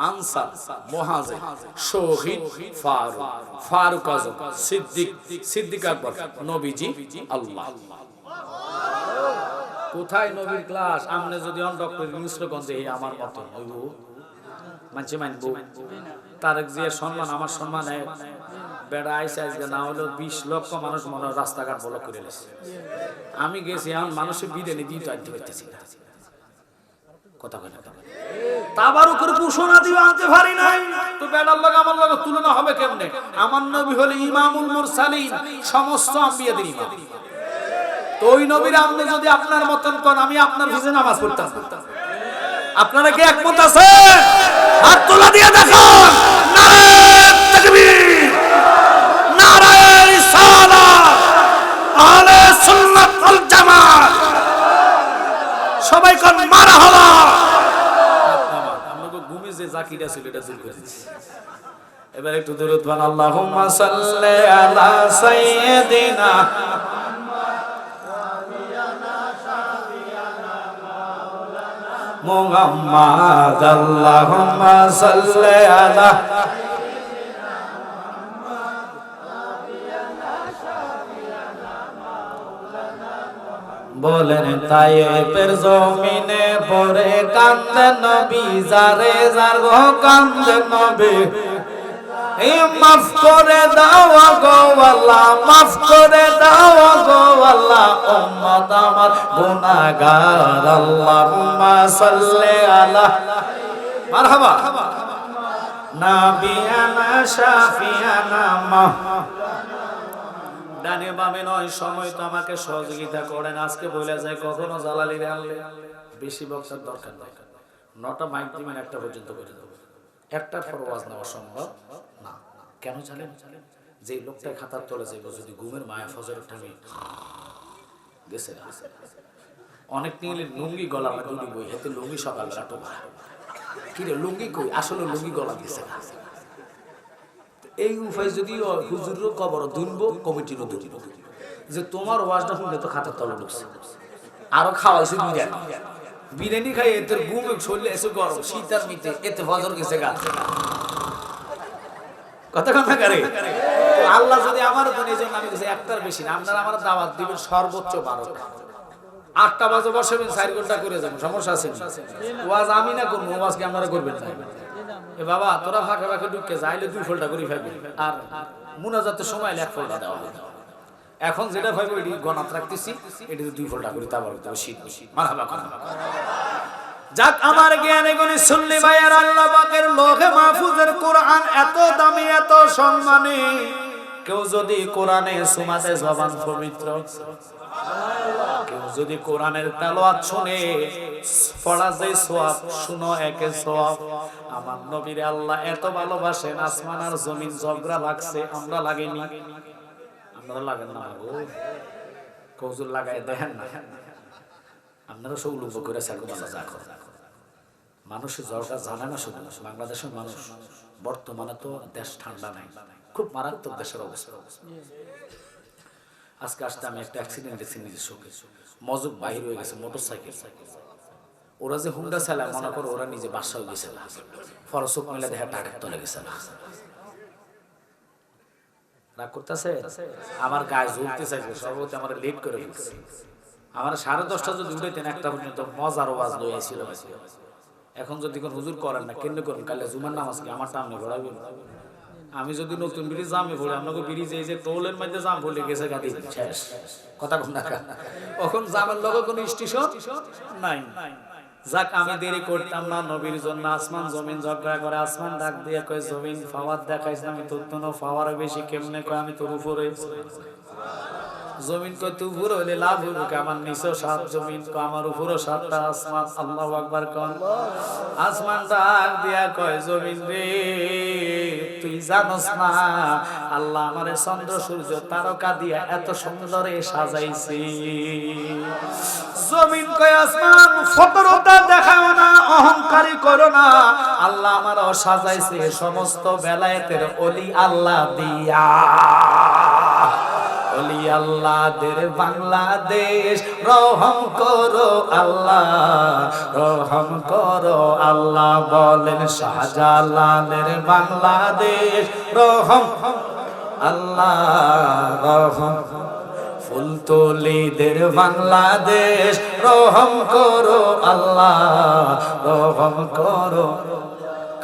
আনসার, মুহাজির, শহীদ, ফারুক, ফারুক আজম, সিদ্দিক, সিদ্দিক আকবর, নবীজি, আল্লাহ। কোথায় নবীর ক্লাস? আমনে যদি অন ডক্টর মিশ্রগঞ্জে আমার মত হইব মানছে মানব। তারেক জিয়ার সম্মান আমার সম্মান এক বেড়া আইসা আজকে না হলেও ২০ লক্ষ মানুষ মনে রাস্তাঘাট ব্লক করে লেছে। আমি গেছি এখন মানুষের বিরিয়ানি দিয়ে তো আনতে পারতেছি না। কথা কয় না তাবারুকের ঘোষণা দিয়ে আনতে পারি নাই তো বেড়ার লগে আমার লগে তুলনা হবে কেমনে? আমার নবী হলো ইমামুল মুরসালিন, সমস্ত আম্বিয়াদের ইমাম। তো ওই নবীর আপনি যদি আপনার মতন কোন, আমি আপনার পিছনে নামাজ পড়তাম। আপনারা কি একমত আছে? হাত তোলা দিয়ে দেখান। নারে তাকবীর, নারে রিসালাত, আহলে সুন্নাত ওয়াল জামাত, সবাই কোন মারহাবা। আমরা ঘুমে যে জাকিরা ছিল এটা দূর করে দিচ্ছি। এবার একটু দরুদ বান। আল্লাহুম্মা সাল্লি আলা সাইয়্যিদিনা মুহাম্মাদ, আল্লাহুম্মা সাল্লি আলা বলেন তায়েফের জমিনে পড়ে কান্দে নবী, যারে যার গো কান্দে নবী। মাফ করে দাও গো আল্লাহ, মাফ করে দাও গো আল্লাহ, উম্মত আমার গুনাহগার। আল্লাহুম্মা সাল্লি আলা মারহাবা। নাবিয়ানা শাফিয়ানা ডানে বামে নয় সময় তো আমাকে সহযোগিতা করেন। আজকে বলে যায় কখনো জালালিরে আনলে বেশি বক্তার দরকার নাই, 9টা মাইক দিবেন 1টা পর্যন্ত করে দেবো, 1টার পর ওয়াজ নেওয়া সম্ভব না। কেন জানেন? যে লোকটা খাতার তলে যাইব যদি ঘুমের মায়া ফজরের টাইমে গেছে, অনেক নিলে লুঙ্গি গলা দুটি বই হেতে লুঙ্গি সকালবেলা টোকা কিরে লুঙ্গি কই, আসলে লুঙ্গি গলা দিছে না। এই উপায় যদি হুজুরের কবর দুনবো, কমিটিরও দুটিব যে তোমার ওয়াজটা শুনলে তো খাতার তলে ঢুকছে, আরো খাওয়াইছে বিরিয়ানি খাই এতে ঘুম শরীরে এসে গরম শীতার মিতে এতে ফজর গেছে গা কথা কথা করে। আল্লাহ যদি আমার এই জন্য আমি 1টার বেশি না, আপনারা আমার দাওয়াত দিবেন সর্বোচ্চ 12টা, 8টা বাজে বসবেন 4 ঘন্টা করে যাবেন, সমস্যা আছে? ওয়াজ আমি না করবো, ওয়াজ কি আপনারা করবেন না? এ বাবা তোরা ফাঁকে ফাঁকে ঢুকে যাইলে 2 ফোল্ডা করে ফেলবি, আর মুনাজাতের সময় 1 ফোল্ডা দেওয়া হবে। এখন যেটা ভাইবো এটি গণাত রাখতেছি, এটি 2 ফোল্ডা করে তারপর শীত মারহাবা করা। যাক আমার জ্ঞানে গুণী সুন্নি ভাইয়ের, আল্লাহ পাকের লোহে মাহফুজের কোরআন এত দামি এত সম্মানী, কেউ যদি কোরআনে সুমাতে জবান পবিত্র, কেউ যদি কোরআনের তেলাওয়াত শুনে পড়া যায় সওয়াব, শুনো একে সওয়াব। আমার নবীরে আল্লাহ এত ভালোবাসেন, আসমান আর জমিন ঝগড়া লাগছে, আমরা লাগেনি? আপনারা লাগেন না গো, কৌজুর লাগায় দেখেন না, আপনারা সব লুপ করে মানুষের জ্বরটা জানে না। শুধু বাংলাদেশের মানুষ বর্তমানে তো দেশ ঠান্ডা নাই, খুব মারাত্মক দেশের অবস্থা। আজকে আসতে আমি একটা অ্যাক্সিডেন্ট দেখছি নিজের চোখে, মজুক বাহির হয়ে গেছে মোটরসাইকেল, ওরা যে হুন্ডা চালায় মনে করো ওরা নিজে বাসা হয়ে গেছে, ফরসক মিলে দেখা টাকার তলে গেছে না। রাগ করতেছে, আমার গায়ে ঝুলতে চাইছে, সর্বতে আমার লেট করে ফেলছে। আমার 10:30 যদি উঠেতেন 1টা পর্যন্ত মজার ওয়াজ লইয়াছিল। এখন যদি কোন হুজুর করেন না, কেন করেন? কালে জুমার নামাজ কি আমার টাইমে পড়াবেন? আমি যদি নতুন ব্রিজ জামে পড়ি, আপনাকে ব্রিজে এই যে টোলের মধ্যে জাম পড়ে গেছে গাড়ি শেষ, কথা কোন না। এখন জামের লগে কোনো স্টেশন নাই। যাক আমি দেরি করতাম না নবীর জন্য। আসমান জমিন ঝগড়া করে, আসমান ডাক দিয়ে কয় জমিন পাওয়ার দেখাইছ না, আমি তোর তো পাওয়ার বেশি, কেমনে কয় আমি তোর উপরে। জমিন কয় তুই উপরে হইলে লাভ হইব, আমার নিচেও 7 জমিন, আমার উপরও 7টা আসমান। আল্লাহু আকবার কন। আসমান ডাক দিয়া কয় জমিন রে তুই জানোস না আল্লাহ আমারে চন্দ্র সূর্য তারকা দিয়া এত সুন্দরে সাজাইছে। জমিন কয় আসমান ফতরতা দেখাও না, অহংকারী করো না, আল্লাহ আমারও সাজাইছে সমস্ত বেলায়েতের ওলি আল্লাহ দিয়া। ওলি আল্লাহদের বাংলাদেশ রহম করো আল্লাহ, রহম করো আল্লাহ। বলেন শাহজালালের বাংলাদেশ রহম আল্লাহ, রহম। ফুলতলিদের বাংলাদেশ রহম করো আল্লাহ, রহম করো।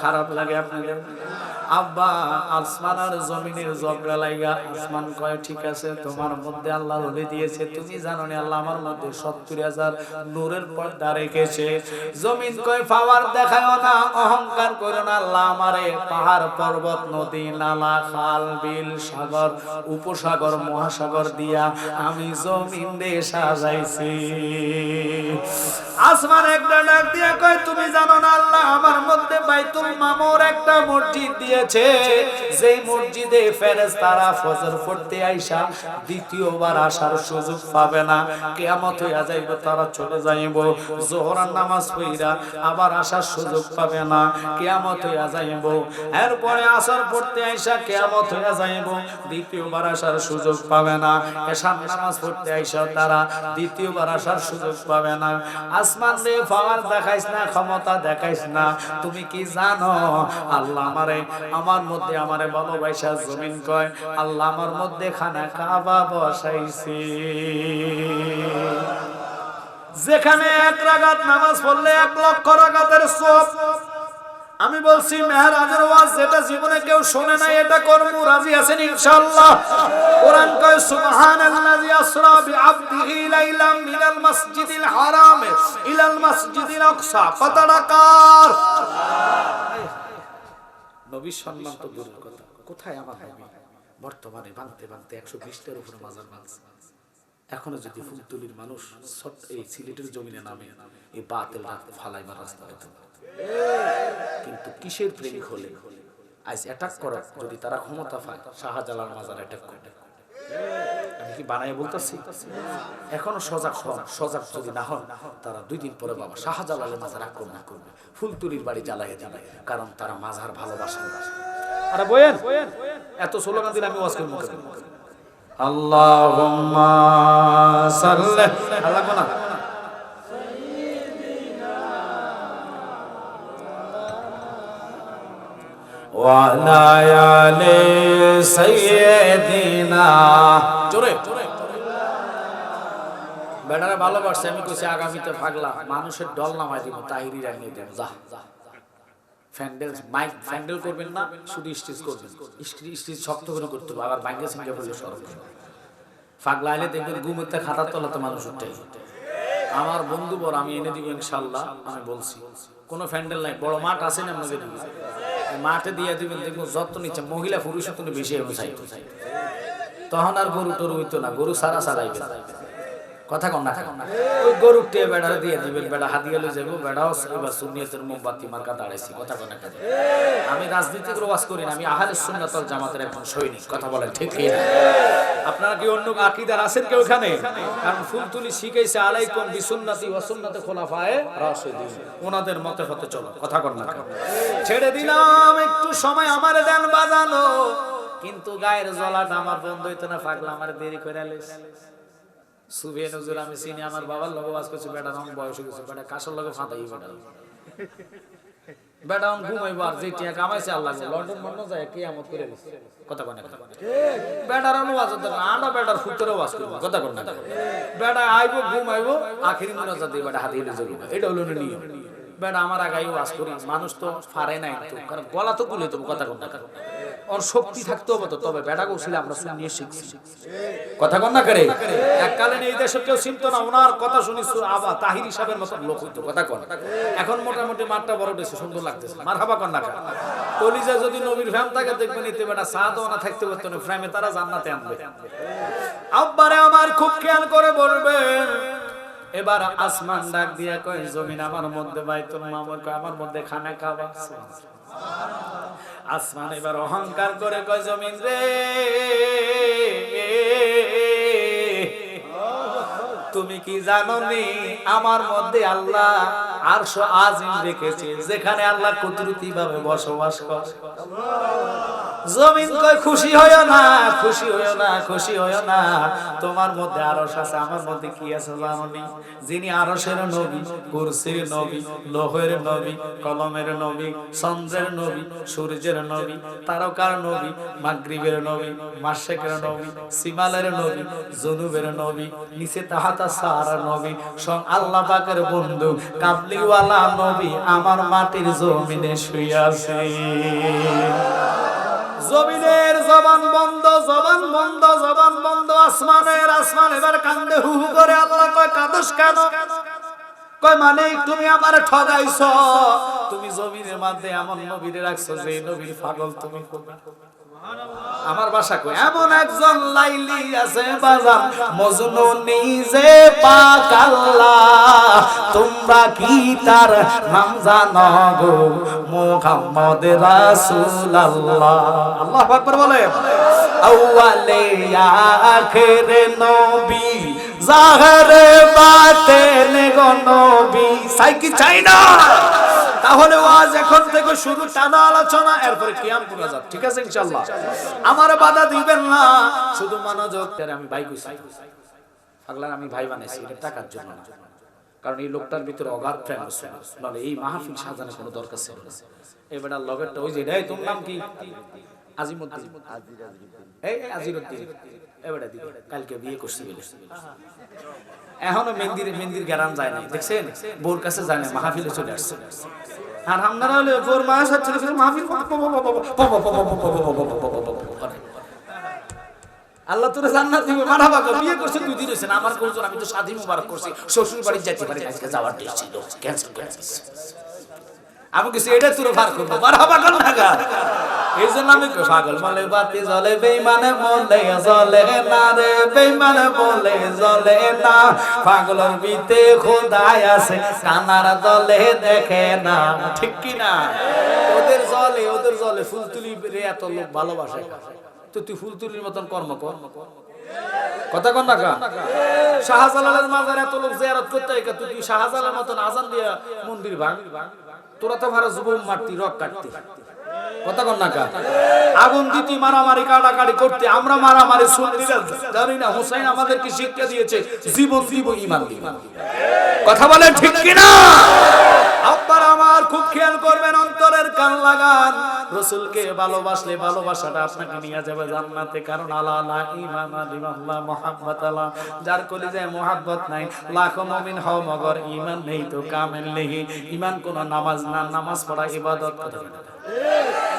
খারাপ লাগে আপনাদের? আব্বা আসমান আর জমিনের ঝগড়া লাগা, আসমান কয় ঠিক আছে তোমার মধ্যে আল্লাহ বলে দিয়েছে, তুমি জানো না আল্লাহ আমার মধ্যে 70,000 নূরের পর্দা রেখেছে। জমিন কয় পাওয়ার দেখায় না, অহংকার করো না, আল্লাহ আমারে পাহাড় পর্বত নদী নালা খাল বিল সাগর উপসাগর মহাসাগর দিয়া আমি জমিন রে সাজাইছি। আসমান একটা ডাক দিয়া কয় তুমি জানো না আল্লাহ আমার মধ্যে বাইতুল মামুর একটা মসজিদ দিয়েছে, যেই মসজিদে ফেরেশতারা ফজর পড়তে আইসা দ্বিতীয়বার আসার সুযোগ পাবে না, কিয়ামত হইয়া যাইব, তারা চলে যাইব। যোহরের নামাজ পড়া আবার আসার সুযোগ পাবে না, কিয়ামত হইয়া যাইব। এরপরে আসর পড়তে আইসা কিয়ামত হইয়া যাইব, দ্বিতীয়বার আসার সুযোগ পাবে না। এশার নামাজ পড়তে আইসা তারা দ্বিতীয়বার আসার সুযোগ পাবে না। আসমান রে পাওয়ার দেখাইস না, ক্ষমতা দেখাইস না, তুমি কি জানো আল্লাহ আমারে আমার মধ্যে আমারে ভালোবাসা। জমিন কয় আল্লাহ আমার মধ্যে খানা কাবা বসাইছি, যেখানে 1 রাকাত নামাজ পড়লে 1 লক্ষ রাকাতের সওয়াব। আমি বলছি মেহরাজের ওয়াজ যেটা জীবনে কেউ শুনে নাই এটা করব, রাজি আছেন ইনশাআল্লাহ? কোরআন কয় সুবহানাল্লাযী আসরা বিআবদিহি লাইলাম মিনাল মাসজিদিল হারাম ইলাল মাসজিদিল আকসা। কত রাকাত? নবী নবীর সম্মান তো দূরের কথা, কোথায় আমার নবী বর্তমানে ভাঙতে ভাঙতে 120টার উপরে মাজার ভাঙছে। এখনো যদি ফুলতলির মানুষ এই সিলেটের জমিনে নামে এই বাতিল ফালাইবার রাস্তা হতে পারে। কিন্তু কিসের প্রেমিক হলে আজ অ্যাটাক করা, যদি তারা ক্ষমতা পায় শাহজালাল মাজার অ্যাটাক করে। আমি কি বানাই বলতেছি? এখনো সজাগ হন, সজাগ যদি না হন তারা 2 দিন পরে বাবা শাহজালালের মাজার আক্রমণ করবে, ফুলতুলির বাড়ি জ্বালাইয়ে যাবে, কারণ তারা মাজার ভালোবাসে। আরে বয়েন এত স্লোগান দিলে আমি ওয়াজ করব কেন? আল্লাহুম্মা সাল্লি আলা কোনা ওয়া আলা আলি সাইয়্যিদিনা। জোরে বেটারে ভালোবাসছে। আমি কইছি আগামীতে পাগলা মানুষের দল নামাই দিব, তাহিরি রানিয়ে দেব। যা ফ্যান্ডেল মাইক ফ্যান্ডেল করবেন না, শুধু স্টেজ করবেন। স্টেজ শক্ত করে করতে হবে, আবার বাইঙ্গে সঙ্গে বললে সরব পাগলা আইলে দেখবেন ঘুমতে খাতার তলাতে মানুষ উঠে। আমার বন্ধু বড় আমি এনে দিব ইনশাল্লাহ। আমি বলছি কোনো ফ্যান্ডেল নাই, বড় মাঠ আছে না আপনাদের মাঠে দিয়ে দিবেন, দেখবেন যত্ন নিচ্ছে মহিলা পুরুষ তুমি বেশি চাইতো। তখন আর গরু টরু হইতো না, গরু সারা সারাইবে। কথা কন না, ওই গরু টিয়ে বেড়া দিয়ে দিবেন, বেড়া হাত গেলে যাবো। বেড়াও এবার সুন্নিয়তের মোমবাতি মার্কা দাঁড়াইছি। কথা কন না, আমি রাজনীতিক ওয়াজ করি না, আমি আহলে সুন্নাত ওয়াল জামাতের একজন সৈনিক। কথা বলেন ঠিক কি না? আপনারা কি অন্য আকীদার আছেন কেউ এখানে? কারণ ফুলতুলি শিখাইছে আলাইকুম বিসুন্নতি ওয়া সুন্নাতে খুলাফায়ে রাশিদিন, ওনাদের মতে হতে চলো। কথা কন না, ছেড়ে দিলাম একটু সময় আমারে দেন বাজানো, কিন্তু গায়ের জ্বলাটা আমার বন্ধ হইতো না। পাগলা আমার দেরি করে আলিস সুবিয়ে নজর আমি চিনি, আমার বাবার লগে ওয়াজ করছি। বেটা আমার বয়স হয়ে গেছে, বেটা কাশর লগে ফাঁদাই বেটা বেটা ঘুমাইব আর যে টিয়া কামাইছে আল্লাহ লন্ডন বন্ধ যায় কিয়ামত করে দিছে। কথা কন না, বেটার ওয়াজ করতে আন্ডা বেটার ফুটরে ওয়াজ করব। কথা কন না, বেটা আইবো ঘুমাইবো আখিরি মুনাজাত দিয়ে বেটা হাতে নিয়ে যাবে। এটা হলো নিয়ম। বেটা আমার আগাই ওয়াজ করি, মানুষ তো পারে নাই তো, কারণ গলা তো গুলে তো। কথা কন না, ওর শক্তি থাকতে হবে তো, তবে বেটা কৌশলে আমরা শুনিয়ে শিখছি। কথা কন না করে এককালীন এই দেশে কেউ চিনতো না, ওনার কথা শুনিস আবা তাহির হিসাবের মতো লোক হইতো। কথা কন, এখন মোটামুটি মাঠটা বড় বেশি সুন্দর লাগতেছে। মারহাবা কন না, কলিজা যদি নবীর ফ্যাম থাকে দেখবেন এতে বেটা সাদও না থাকতে পারতো না, ফ্রেমে তারা জান্নাতে আনবে। আব্বারে আমার খুব খেয়াল করে বলবেন। এবার আসমান ডাক দিয়া কয় জমিন আমার মধ্যে বাইতুল মামুর, কয় আমার মধ্যে খানা খাওয়া। আসমান এবার অহংকার করে কয় জমিন রে তুমি কি জানো নি আমার মধ্যে আল্লাহ আরশ আজিম রেখেছে, যেখানে আল্লাহ কুদরতি ভাবে বসবাস করে। জমিন কয় খুশি হইও না, খুশি হইও না, খুশি হইও না, তোমার মধ্যে আরশ আছে, আমার মধ্যে কি আছে জানো নি? যিনি আরশের নবী, কুরসির নবী, লোহের নবী, কলমের নবী, চন্দ্রের নবী, সূর্যের নবী, তারকার নবী, মাগরিবের নবী, মাশরিকের নবী, শিমালের নবী, জুনুবের নবী, নিচে তাহাতা সারা নবী, সং আল্লাহ পাকের বন্ধু কাবলিওয়ালা নবী আমার মাটির জমিনে শুয়ে আছে। জমিনের জবান বন্ধ, জবান বন্ধ, জবান বন্ধ। আসমানের আসমান এবার কান্দে হু হু করে। আল্লাহ কয় কাঁদস কেন? কয় মালিক তুমি আমারে ঠগাইছো, তুমি জমিনের মধ্যে এমন নবীরে রাখছো যে নবীর পাগল তুমি। আমার বাসা কই এমন একজন লাইলি আছে বাজার মজনু নিজে পাক আল্লাহ, তোমরা কি তার নাম জানো গো? মুহাম্মদ রাসূলুল্লাহ। আল্লাহু আকবার বলে। আউয়ালে আখিরে নবী, জাহরে বাতেনে গো নবী। চাই কি চাই না? তাহলে ওয়াজ এখন থেকে শুরু, টানা আলোচনা, এরপরে কিয়াম মুনাজাত। ঠিক আছে ইনশাআল্লাহ? আমার বাধা দিবেন না, শুধু মনোযোগ। আমি ভাই কইছি পাগলার, আমি ভাই বানাইছি এটা টাকার জন্য না, কারণ এই লোকটার ভিতরে অগাধ প্রেম আছে, নাহলে এই মাহফিল সাজানোর কোনো দরকার ছিল না। এই বেটার লগেরটা ওই যে এই তোর নাম কি? আজিমউদ্দিন। এই আজিরউদ্দিন এই বেটা দি কালকে বিয়ে করছি বলে এখনো মেহেন্দির গ্যারান যায় না। দেখছেন বোর কাছে যায় না, মাহফিলে চলে আসছে। আর আপনারা হলে বোর মাস হচ্ছে মাহফিল। আল্লাহ তোরে জান্নাত দিবে। মারহাবা। বিয়ে করছে 2 দিন হইছে না, আমার কোন আমি তো শাদী মুবারক করছি, শ্বশুর বাড়ি যাইতে পারি আজকে যাওয়ার ডেট ছিল, ক্যান্সেল করে দিয়েছি। আমি কিছু এটা তোরে ভার করব। মারহাবা কর না। এই জন্য আমি পাগল বলে বাতি জ্বলে বেঈমানে বলে জ্বলে না রে, বেঈমানে বলে জ্বলে না। পাগলের ভিতে খোদাই আছে, কানার দলে দেখে না, ঠিক কি না? ওদের জলে ফুল তুলি রে, এত লোক ভালোবাসে, তো তুই ফুল তুলির মতন কর্ম কর, কথা কন না কা? শাহজালালের মাজার এত লোক জিয়ারত করতে হয়, তুই শাহজালালের মতন আজান দিয়া মন্দির ভাঙ? তোরা তো ভালো যুবক মারতি, রক কাটতি, কথা কন না কা? আগুন দিতি, মারামারি কাটাকাটি করতে, আমরা মারামারি সুন্নিরা জানি না। হুসাইন আমাদেরকে শিক্ষা দিয়েছে জীবন দিব ঈমান দিব, কথা বলেন ঠিক কি না? আপনারা আমার খুব খেয়াল করবেন, অন্তরের কান লাগান। রাসূলকে ভালোবাসলে ভালোবাসাটা আপনাকে নিয়ে যাবে জান্নাতে। কারণ আলা লা ঈমানা লিল্লাহ মুহাব্বাত আলা, যার কলিজায় মুহাব্বত নাই, লাখো মুমিন হও মগর ঈমান নেই তো কামেল নেই। ঈমান কোন নামাজ না, নামাজ পড়া ইবাদত,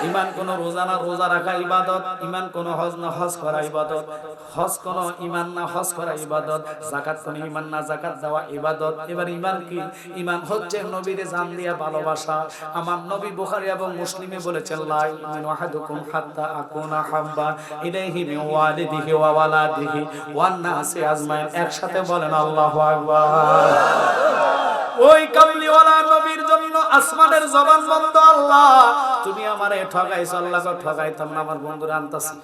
ঈমান কোন রোজা না, রোজা রাখা ইবাদত। ঈমান কোন হজ না, হজ করা ইবাদত। হজ কোন ঈমান না, হজ করা ইবাদত। যাকাত কোন ঈমান না, যাকাত দেওয়া ইবাদত। এবার ঈমান কি? ঈমান হচ্ছে নবীর জান দিয়া ভালোবাসা। আমার নবী বুখারী এবং মুসলিমে বলেছেন, লা ইউমিনু আহাদুকুম হাত্তা আকুনা হাব্বা ইলাইহি মিন ওয়ালিদিহি ওয়া ওয়ালাদিহি ওয়ান নাসি আজমাইন। একসাথে বলেন আল্লাহু আকবার। ওই কামলিওয়ালা নবীর জন্য আসমানের জবান বন্ধ। আল্লাহ তুমি আমারে ঠগাইছ, আল্লাহকে ঠগাইতাম না, আমার বন্ধুরা আনতাছি,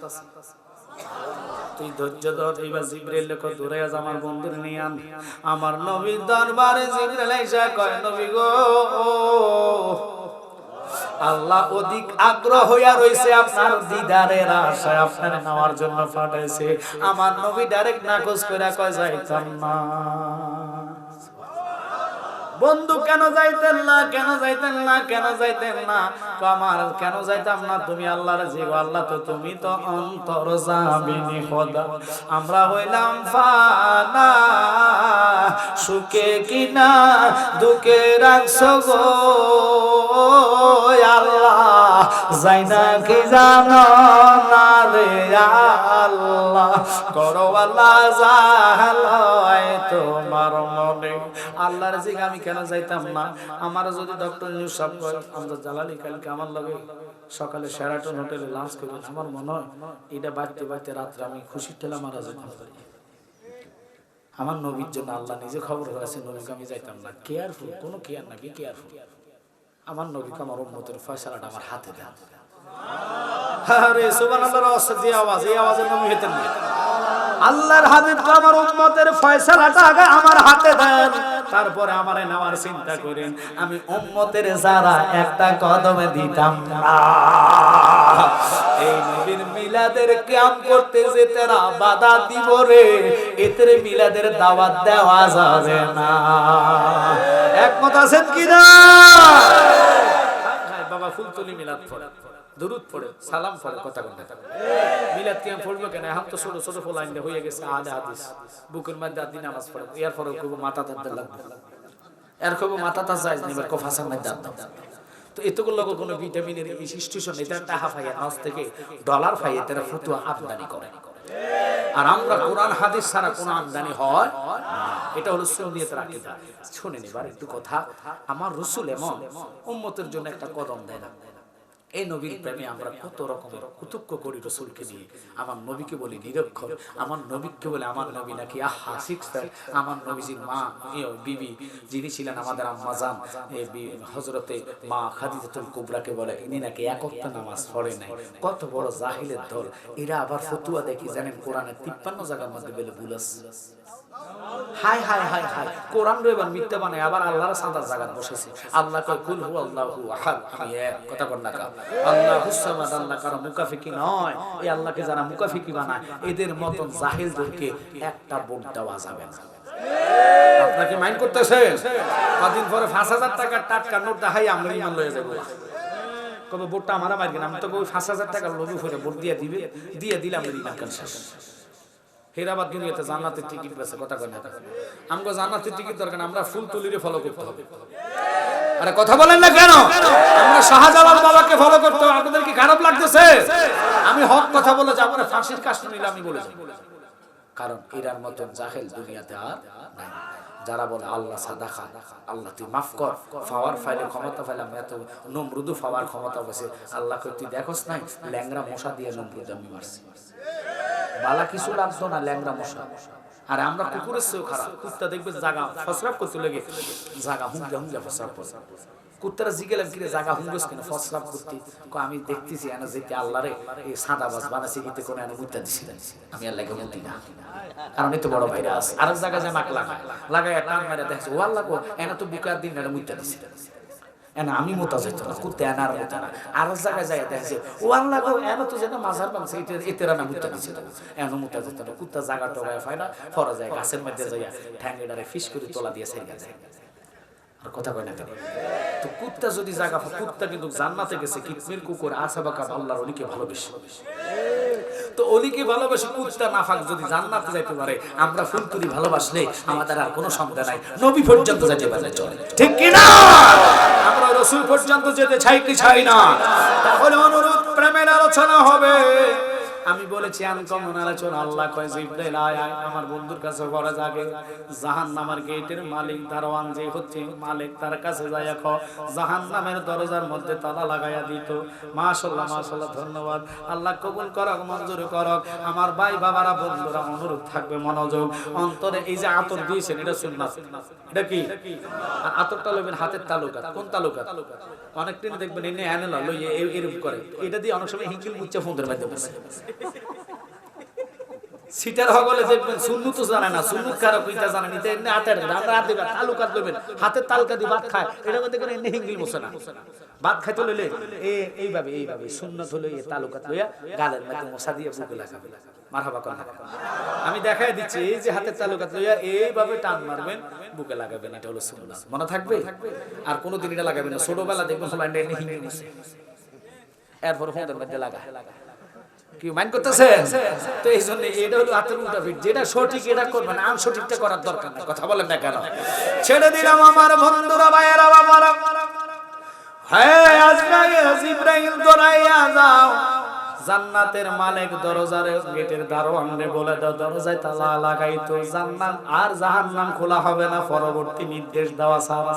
তুই ধৈর্য ধর। এইবার জিবরাইল লেখো দূরে আজ আমার বন্ধুর নিয়ে আন। আমার নবীর দরবারে জিবরাইল আইসা কয়, নবী গো, আল্লাহ অধিক আগ্রহ হইয়া রইছে আপনার দিদারের আশায়, আপনার নেওয়ার জন্য পাঠাইছে। আমার নবী ডাইরেক্ট নাকচ কইরা কয়, যাইতাম না। বন্ধু কেন যাইতেন না, কেন যাইতেন না, কেন যাইতেন না? আমার কেন যাইতাম না? তুমি আল্লাহর জীব, আল্লাহ তো তুমি তো অন্তর্যামিনী খোদা, আমরা হইলাম ফানা, সুখে কিনা দুঃখে রাখছো গো আল্লাহ, যাই না কি জানো না রে আল্লাহ, করো আল্লাহ জাহালয় তোমার মনে। আল্লাহর জিগ আমি কেন যাইতাম না? আমার যদি ডক্টর নিউজ সাহেব কয়, আমরা জালালি কালকে আমার লগে সকালে শেরাটন হোটেলে লাঞ্চ করি, আমার মনে হয় এটা বাড়তে বাড়তে রাত্রে আমি খুশির ঠেলা মারা যেতাম। আমার নবীর জন্য আল্লাহ নিজে খবর করেছে, নবীকে আমি যাইতাম না। কেয়ারফুল, কোনো কেয়ার না, বি কেয়ারফুল। আমার নবীকে আমার উম্মতের ফয়সালাটা আমার হাতে দেন। আরে সুবহানাল্লাহর আওয়াজ, যে আওয়াজ, এই আওয়াজের নবী হতেন না। আল্লাহর হাবিব তো আমার উম্মতের ফয়সালাটা আগে আমার হাতে দেন, তারপরে আমারে নেওয়ার চিন্তা করেন। আমি উম্মতের যারা একটা কদমে দিতাম না। এই নবীর মিলাদের কিয়াম করতে যে তারা বাধা দিব রে, এদের মিলাদের দাওয়াত দেওয়া যাবে না। একমত আছেন কি না? বাবা ফুলতলি মিলাদ পড়ে, দুরূদ পড়ে, সালাম পড়ে, কথা বলতে মিলাদ কিয়াম পড়বে কেন? এখন তো ছোট ছোট ফলাইন হয়ে গেছে আলে হাদিস, বুকের মধ্যে আদি নামাজ পড়ে, এর পরে কব মাথা তাতে লাগবে, এর কব মাথা তা যাইজ নিবার কফাসার মধ্যে দাও। তো এতগুলো লোক কোনো ভিটামিনের ইনস্টিটিউশন এটা টাকা ফাইয়া নস থেকে ডলার ফাইয়া তারা ফতুয়া আমদানি করে। আর আমরা কোরআন হাদিস ছাড়া কোনো আমদানি হয় না। এটা হলো সুন্নিয়তের আকীদা। শুনেন এবার একটু কথা। আমার রাসূল এমন উম্মতের জন্য একটা কদম দেয় না। এই নবীর প্রেমে আমরা কত রকমের কুতুক্ক করি রাসূলকে নিয়ে। আমার নবীকে বলি নিরক্ষর, আমার নবীকে বলে আমার নবী নাকি আহা সিক্সার। আমার নবীজির মা বিবি যিনি ছিলেন আমাদের আম্মা জান হযরতে মা খাদিজাতুল কুবরাকে বলে ইনি নাকি এক ওয়াক্ত নামাজ পড়ে নাই। কত বড় জাহিলের দল এরা। আবার ফতুয়া দেখি জানেন কোরআনের 53 জায়গার মধ্যে বলে বুলাস। হাই হাই হাই হাই, কোরআন রইবার মিথ্যা বানায় আবার আল্লাহর সাদার জায়গা বসেছে। আল্লাহ কয় কুল হু আল্লাহু আহাদ, কথা বল না কা আল্লাহুস সামাদ, আল্লাহ কারো মুকাফিকি নয়। এই আল্লাহকে যারা মুকাফিকি বানায় এদের মতন জাহিলদেরকে একটা ভোট দেওয়া যাবে না। আপনাকে মাইন্ড করতেছেন? কদিন পরে 5000 টাকার টাটকা নোট দেখাই আমরা ইমান লয়ে যাব। কবে ভোটটা আমারা মারবেন? আমি তো ওই 5000 টাকার লোভে পড়ে ভোট দিয়ে দিবে, দিয়ে দিলে আমরা ইমান কাজ শেষ। হেরাবাদ দুনিয়াতে জান্নাতের টিকিট বেছে, কথা কয় না? আমগো জান্নাতের টিকিট দরকার, আমরা ফুলতলিরে ফলো করতে হবে। আরে কথা বলেন না কেন? আমরা শাহজালাল বাবাকে ফলো করতে হবে। আপনাদের কি খারাপ লাগতেছে? আমি হক কথা বলে যাব না, ফাঁসির কাজ নিলে আমি বলে যাব। কারণ এরার মতন জাহেল দুনিয়াতে আর নাই। যারা বলে আল্লাহ সাদাকা, আল্লাহ তুই মাফ কর, পাওয়ার ফাইলে ক্ষমতা ফাইলে, আমি এত নমরুদু পাওয়ার ক্ষমতা বসে আল্লাহকে তুই দেখোস নাই ল্যাংরা মশা দিয়ে নমরুদ আমি মারছি, বালা কিছু লাগতো না ল্যাংরা মশা। আর আমরা কুকুরের চেয়েও খারাপ, কুত্তা দেখবে জাগা ফসরাপ করতে লেগে জাগা হুঙ্গা হুঙ্গা ফসরাপ করছে, কুত্তারা জিগেলাম কিরে জাগা হুঙ্গস কেন ফসরাপ করতে, আমি দেখতেছি এনে যেতে আল্লাহরে এই সাদা বাস বানাইছে গিতে কোনো এনে মুত্তা দিছি, আমি আল্লাহকে বলতি না, কারণ এই তো বড় ভাইরা আছে আরেক জায়গায় যায় নাক লাগায় টান মারা দেখছে ও আল্লাহ গো এনে তো বুকার দিন এটা মুত্তা দিছি, এনা আমি মোতা যেত না কুত্তে এনার মোতা না, আরেক জায়গায় যায় দেখছে ও আল্লাহ গো এনে তো যেন মাঝার বানছে এতেরা না মুত্তা দিছি, এনে মোতা যেত না, কুত্তা জায়গা টোগায় পায় না, ফরা যায় গাছের মধ্যে যাইয়া ঠ্যাঙ্গেডারে ফিস করে তোলা দিয়ে সাইডা যায়, আর কথা কয় না কেন? তো কুত্তা যদি জায়গা, কুত্তা কিন্তু জান্নাতে গেছে, কিসমির কুকুর আসাবাকা আল্লাহর অলিকে ভালোবেসে, তো অলিকে ভালোবাসে কুত্তা নাফাক যদি জান্নাতে যাইতে পারে, আমরা ফুলতুলি ভালোবাসলে আমাদের আর কোনো সংখ্যা নাই, নবী পর্যন্ত যেতে পারলে চলে, ঠিক কি না? আমরা রাসূল পর্যন্ত যেতে চাই কি চাই না? তাহলে অনুরোধ প্রেমের আলোচনা হবে। আমি বলেছি আনকমন আলোচনা, আল্লাহ কয় জিবরাইল আয় আয় আমার বন্ধুর কাছে পড়া যাবে, জাহান্নামের গেটের মালিক দারওয়ান যে হচ্ছে মালিক, তার কাছে যাইয়া খ জাহান্নামের দরজার মধ্যে তালা লাগাইয়া দিত। মাশাআল্লাহ মাশাআল্লাহ, ধন্যবাদ, আল্লাহ কবুল করক, মঞ্জুর করক। আমার ভাই বাবারা বন্ধুরা অনুরোধ থাকবে মনোযোগ, অন্তরে এই যে আতর দিয়েছেন এটা সুন্নাত, এটা কি আতরটা লইবেন হাতের তালুকাত, কোন তালুকাত? অনেক দিন দেখবেন এনে আনেলা লই এরকম করে, এটা দিয়ে অনেক সময় হিংকিল মুচ্চা ফোনের মাধ্যমে সিটার হগলে দেখবেন সুন্নত জানে না, সুন্নত কারো কইতা জানে না, এনে হাতের আমরা হাতে তালুকাত লইবেন, হাতের তালুকা দিয়ে ভাত খায়, এটা মধ্যে করে এনে হিংকিল মুছে না, ভাত খাইতে লইলে এইভাবে এইভাবে সুন্নত হলো এই তালুকাত লইয়া গালের মধ্যে মশা দিয়ে বুকে লাগাবে, মারহাবা কোন। আমি দেখাই দিচ্ছি, এই যে হাতের তালুকাত লইয়া এইভাবে টান মারবেন, বুকে লাগাবেন, এটা হলো সুন্নাত, মনে থাকবে। আর কোনোদিন এটা লাগাবেন না, ছোটবেলা দেখবেন সবাই এনে হিংকিল মুছে, এরপর ফোনের মধ্যে লাগা, কি মাইন্ড করতেছেন? তো এই জন্য এটা হলো হাতের উল্টা পিঠ, যেটা সঠিক এটা করবেন, আর সঠিকটা করার দরকার নাই, কথা বলেন না কেন? ছেড়ে দিলাম আমার বন্ধুরা ভাইয়েরা বাবারা, হ্যাঁ আজরাইল জিবরাইল দৌড়াইয়া যাও, জান্নাতের মালিক দরজার গেটের দারোয়ানরে বলে দাও দরজায় তালা লাগাইতো, জান্নাত আর জাহান্নাম খোলা হবে না পরবর্তী নির্দেশ দেওয়া ছাড়া।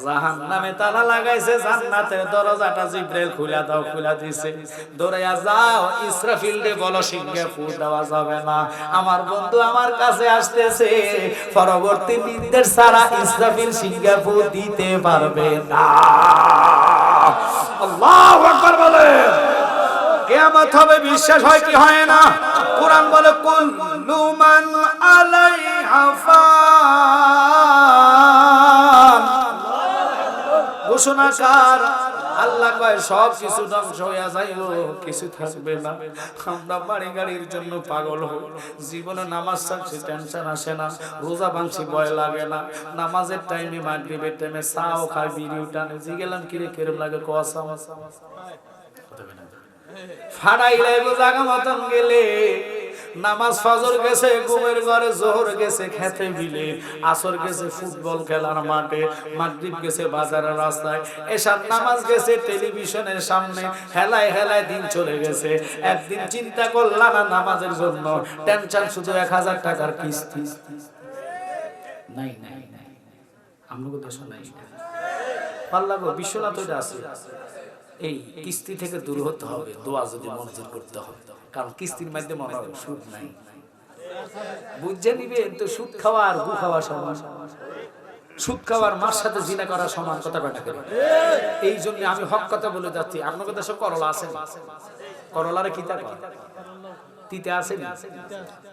জাহান্নামে তালা লাগাইছে, জান্নাতের দরজাটা জিবরাইল খুলে দাও, খুলে দিছে, দৌড়াইয়া যাও ইসরাফিল রে বলো সিংহে ফু দেওয়া যাবে না, আমার বন্ধু আমার কাছে আসতেছে, পরবর্তী নির্দেশ ছাড়া ইসরাফিল সিংহে ফু দিতে পারবে না। আল্লাহু আকবার বলে, কিয়ামত হবে, বিশ্বাস হয় কি হয় না? কোরআন বলে কুল্লু মান আলাইহা ফান, ঘোষণাকার আল্লাহ কয় সব কিছু ধ্বংস হইয়া যাইব, কিছু থাকবে না। আমরা বাড়ি গাড়ির জন্য পাগল হই, জীবনে নামাজ ছাড়ছি টেনশন আসে না, রোজা ভাঙছি ভয় লাগে না, নামাজের টাইমে মাগরিবের টাইমে চাও খাই বিড়িও টানে, জিগেলাম কিরে কেরম লাগে কসা ফাড়াইলে জাগা মতন গেলে, নামাজ ফজর গেছে ঘুমের ঘরে, জোহর গেছে খেতে বিলে, আসর গেছে ফুটবল খেলার মাঠে, মাগরিব গেছে বাজারের রাস্তায়, এশার নামাজ গেছে টেলিভিশনের সামনে, হেলায় হেলায় দিন চলে গেছে। একদিন চিন্তা করলা না নামাজের জন্য, টেনশন শুধু 1000 টাকার কিস্তি নাই নাই নাই, আমগো দেশ নাই, পাল্লা গো বিশ্বনাথ হইতে আছে, এই কিস্তি থেকে দূর হতে হবে, দোয়া যদি মঞ্জুর করতে হবে, কারণ কিস্তির মাধ্যমে মনে হয় সুদ নাই, বুঝে নিবেন তো সুদ খাওয়া আর গু খাওয়া সমান, সুদ খাওয়ার মার সাথে জিনা করা সমান, কথা কথা করে। এই জন্য আমি হক কথা বলে যাচ্ছি, আপনাদের দেশে করলা আছে, করলারে কি তা তিতে আছে না,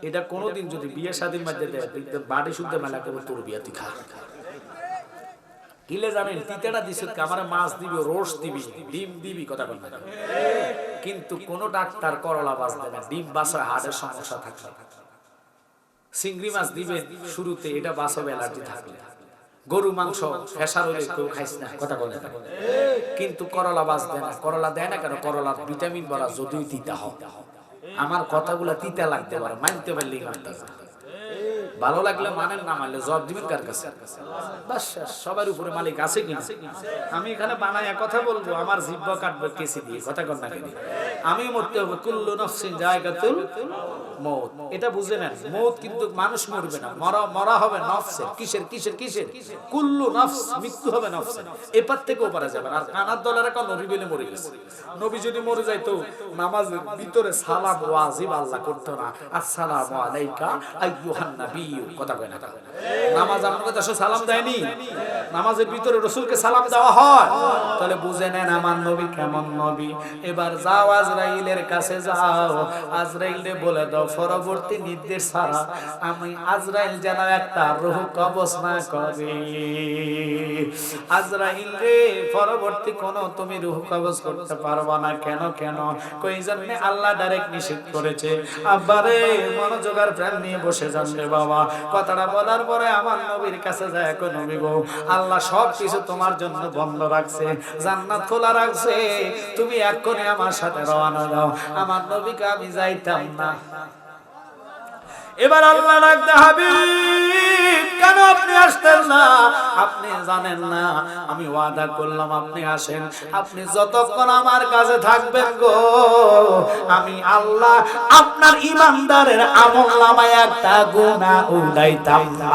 এটা কোনোদিন যদি বিয়ে শাদীর মধ্যে দেয় বাড়ি শুদ্ধ মেলা করে তোর বিয়া তুই খা, কিলে জানেন তিতেটা দিছে আমার মাছ দিবি, রোস দিবি, ডিম দিবি, কথা বল না, কিন্তু কোন ডাক্তার করলা বাঁচবে না, ডিম বাঁচা হার্টের সমস্যা থাকলে, চিংড়ি মাছ দিবে শুরুতে, এটা বাঁচাবে অ্যালার্জি থাকলে, গরু মাংস ফেসার হলে কেউ খাইস না, কথা বলে না, কিন্তু করলা বাঁচবে না। করলা দেয় না কেন? করলার ভিটামিন বলা যদিও তিতা হয়, আমার কথাগুলা তিতা লাগতে পারে, মানতে পারলেই মানতে ভালো লাগলে মানেন, না মানলে জবাব দিবেন কার কাছে? বাস, সবার উপরে মালিক আছে কিনা? আমি এখানে বানায় কথা বলবো, আমার জিহ্বা কাটবে কেসি দিয়ে, কথা কর না কেন? আমি মরতে হবে, কুল্লু নাফসিন যায়কাতুল মউত, এটা বুঝে নেন। মউত কিন্তু মানুষ মরবে না, মরা হবে নফসের। কিসের কিসের কিসের? কুল্লু নফস, মৃত্যু হবে নফসের। এপার থেকেও পারা যাবে। আর কানার দলেরা কোন নবী বলে মরে গেছে। নবী যদি মরে যাইতো নামাজের ভিতরে সালাম ওয়াজিব আল্লাহ করতো না, আসসালামু আলাইকা আইয়ুহান নাবিয়্যু, কথা কয় না? নামাজ আমাদের দেশে সালাম দেয়নি, নামাজের ভিতরে রাসূলকে সালাম দেওয়া হয়। তাহলে বুঝে নেন আমার নবী কেমন নবী। এবার যাও আজরাইলের কাছে যাও, আজরাইলে বলে দাও পরবর্তী নির্দেশ ছাড়া আমি আজরাইল যেন একটা রূহ কবজ না করে। আজরাইল রে, পরবর্তী কোন তুমি রূহ কবজ করতে পারবা না। কেন কেন? কই জন্য আল্লাহ ডাইরেক্ট নিষেধ করেছে। আব্বারে মনোযোগ আর প্রাণ নিয়ে বসে যান রে বাবা। কথাটা বলার পরে আমার নবীর কাছে যায়, কই নবী গো, আল্লাহ সব কিছু তোমার জন্য বন্ধ রাখছে, জান্নাত খোলা রাখছে, তুমি এক্ষুনি আমার সাথে রওনা দাও। আমার নবীকে আমি যাইতাম না। এবার আল্লাহ ডাকতে, হাবিব কেন আপনি আসতেন না? আপনি জানেন না আমি ওয়াদা করলাম আপনি আসেন। আপনি যতক্ষণ আমার কাছে থাকবেন গো, আমি আল্লাহ আপনার ঈমানদারের আমলনামায় একটা গুনাহ উঠাইতাম না।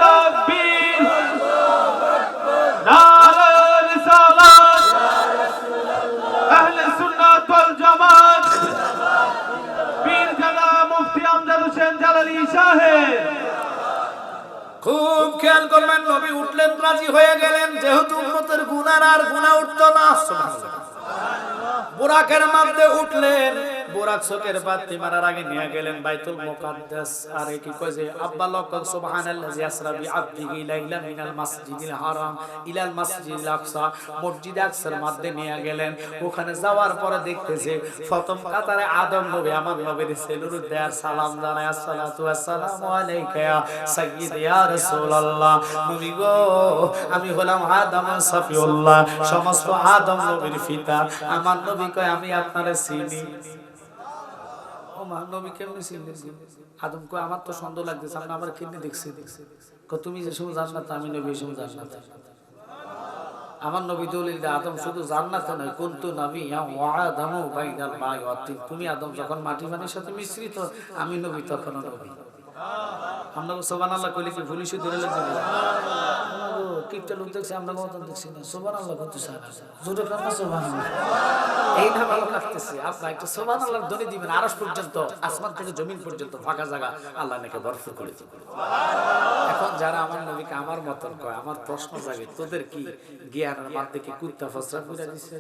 তাকবীর, নারে রিসালাত, আহলে সুন্নাত ওয়াল জামাত, খুব খেয়াল করবেন। নবী উঠলেন, রাজি হয়ে গেলেন, যেহেতু উম্মতের গুনার আর গুনাহ উঠতো না। বুরাকের মধ্যে উঠলেন, বুরাক চোখের বাতি মারার আগে নিয়ে গেলেন বাইতুল মুকাদ্দাস। আর কি কয় যে আব্বা লকন সুবহানাল্লাযী আসরা বিআবদিহি লাইলান মিনাল মাসজিদিল হারাম ইলাল মাসজিদিল আকসা, মসজিদ আকসার মধ্যে নিয়ে গেলেন। ওখানে যাওয়ার পরে দেখতেছে প্রথম কাতারে আদম নবী, আমার নবীর সেলুর দেয়ার সালাম জানায়, আসসালাতু ওয়াসসালামু আলাইকা ইয়া সাইয়্যিদ ইয়া রাসূলুল্লাহ। নবী গো, আমি হলাম আদম সফিউল্লাহ, সমস্ত আদম নবীর পিতা। আমার নবী কয় আমি আপনারে চিনি। ও মা, নবী কেমনে চিনলেন? আদম কয় আমার তো সুন্দর লাগতেছে, আপনি আমার কেমনে দেখছি? তুমি যে সময় জান্নাত, আমি নবী এই সময় জান্নাত। আমার নবী দলিল দে, আদম শুধু জান্নাতে নয়, কুনতু নাবিয়্যান ওয়া আদামু বাইনাল মাই ওয়া তিন। তুমি আদম যখন মাটি পানির সাথে মিশ্রিত, আমি নবী তখন নবী। আমরা সুবহানাল্লাহ কইলে কি ভুলিশু ধরে লাগবে? কিপটা লোক দেখছি, আমরা মতন দেখছি না। সুবহানাল্লাহ করতে চায়, জোরে কান না সুবহানাল্লাহ। এই না ভালো লাগতেছে। আপনারা একটু সুবহানাল্লাহর ধ্বনি দিবেন, আরশ পর্যন্ত, আসমান থেকে জমিন পর্যন্ত ফাঁকা জায়গা আল্লাহ নাকি ভরপুর করে দিবেন। এখন যারা আমার নবীকে আমার মতন কয়, আমার প্রশ্ন জাগে, তোদের কি জ্ঞানের মধ্যে কি কুত্তা ফসরা করে দিছে?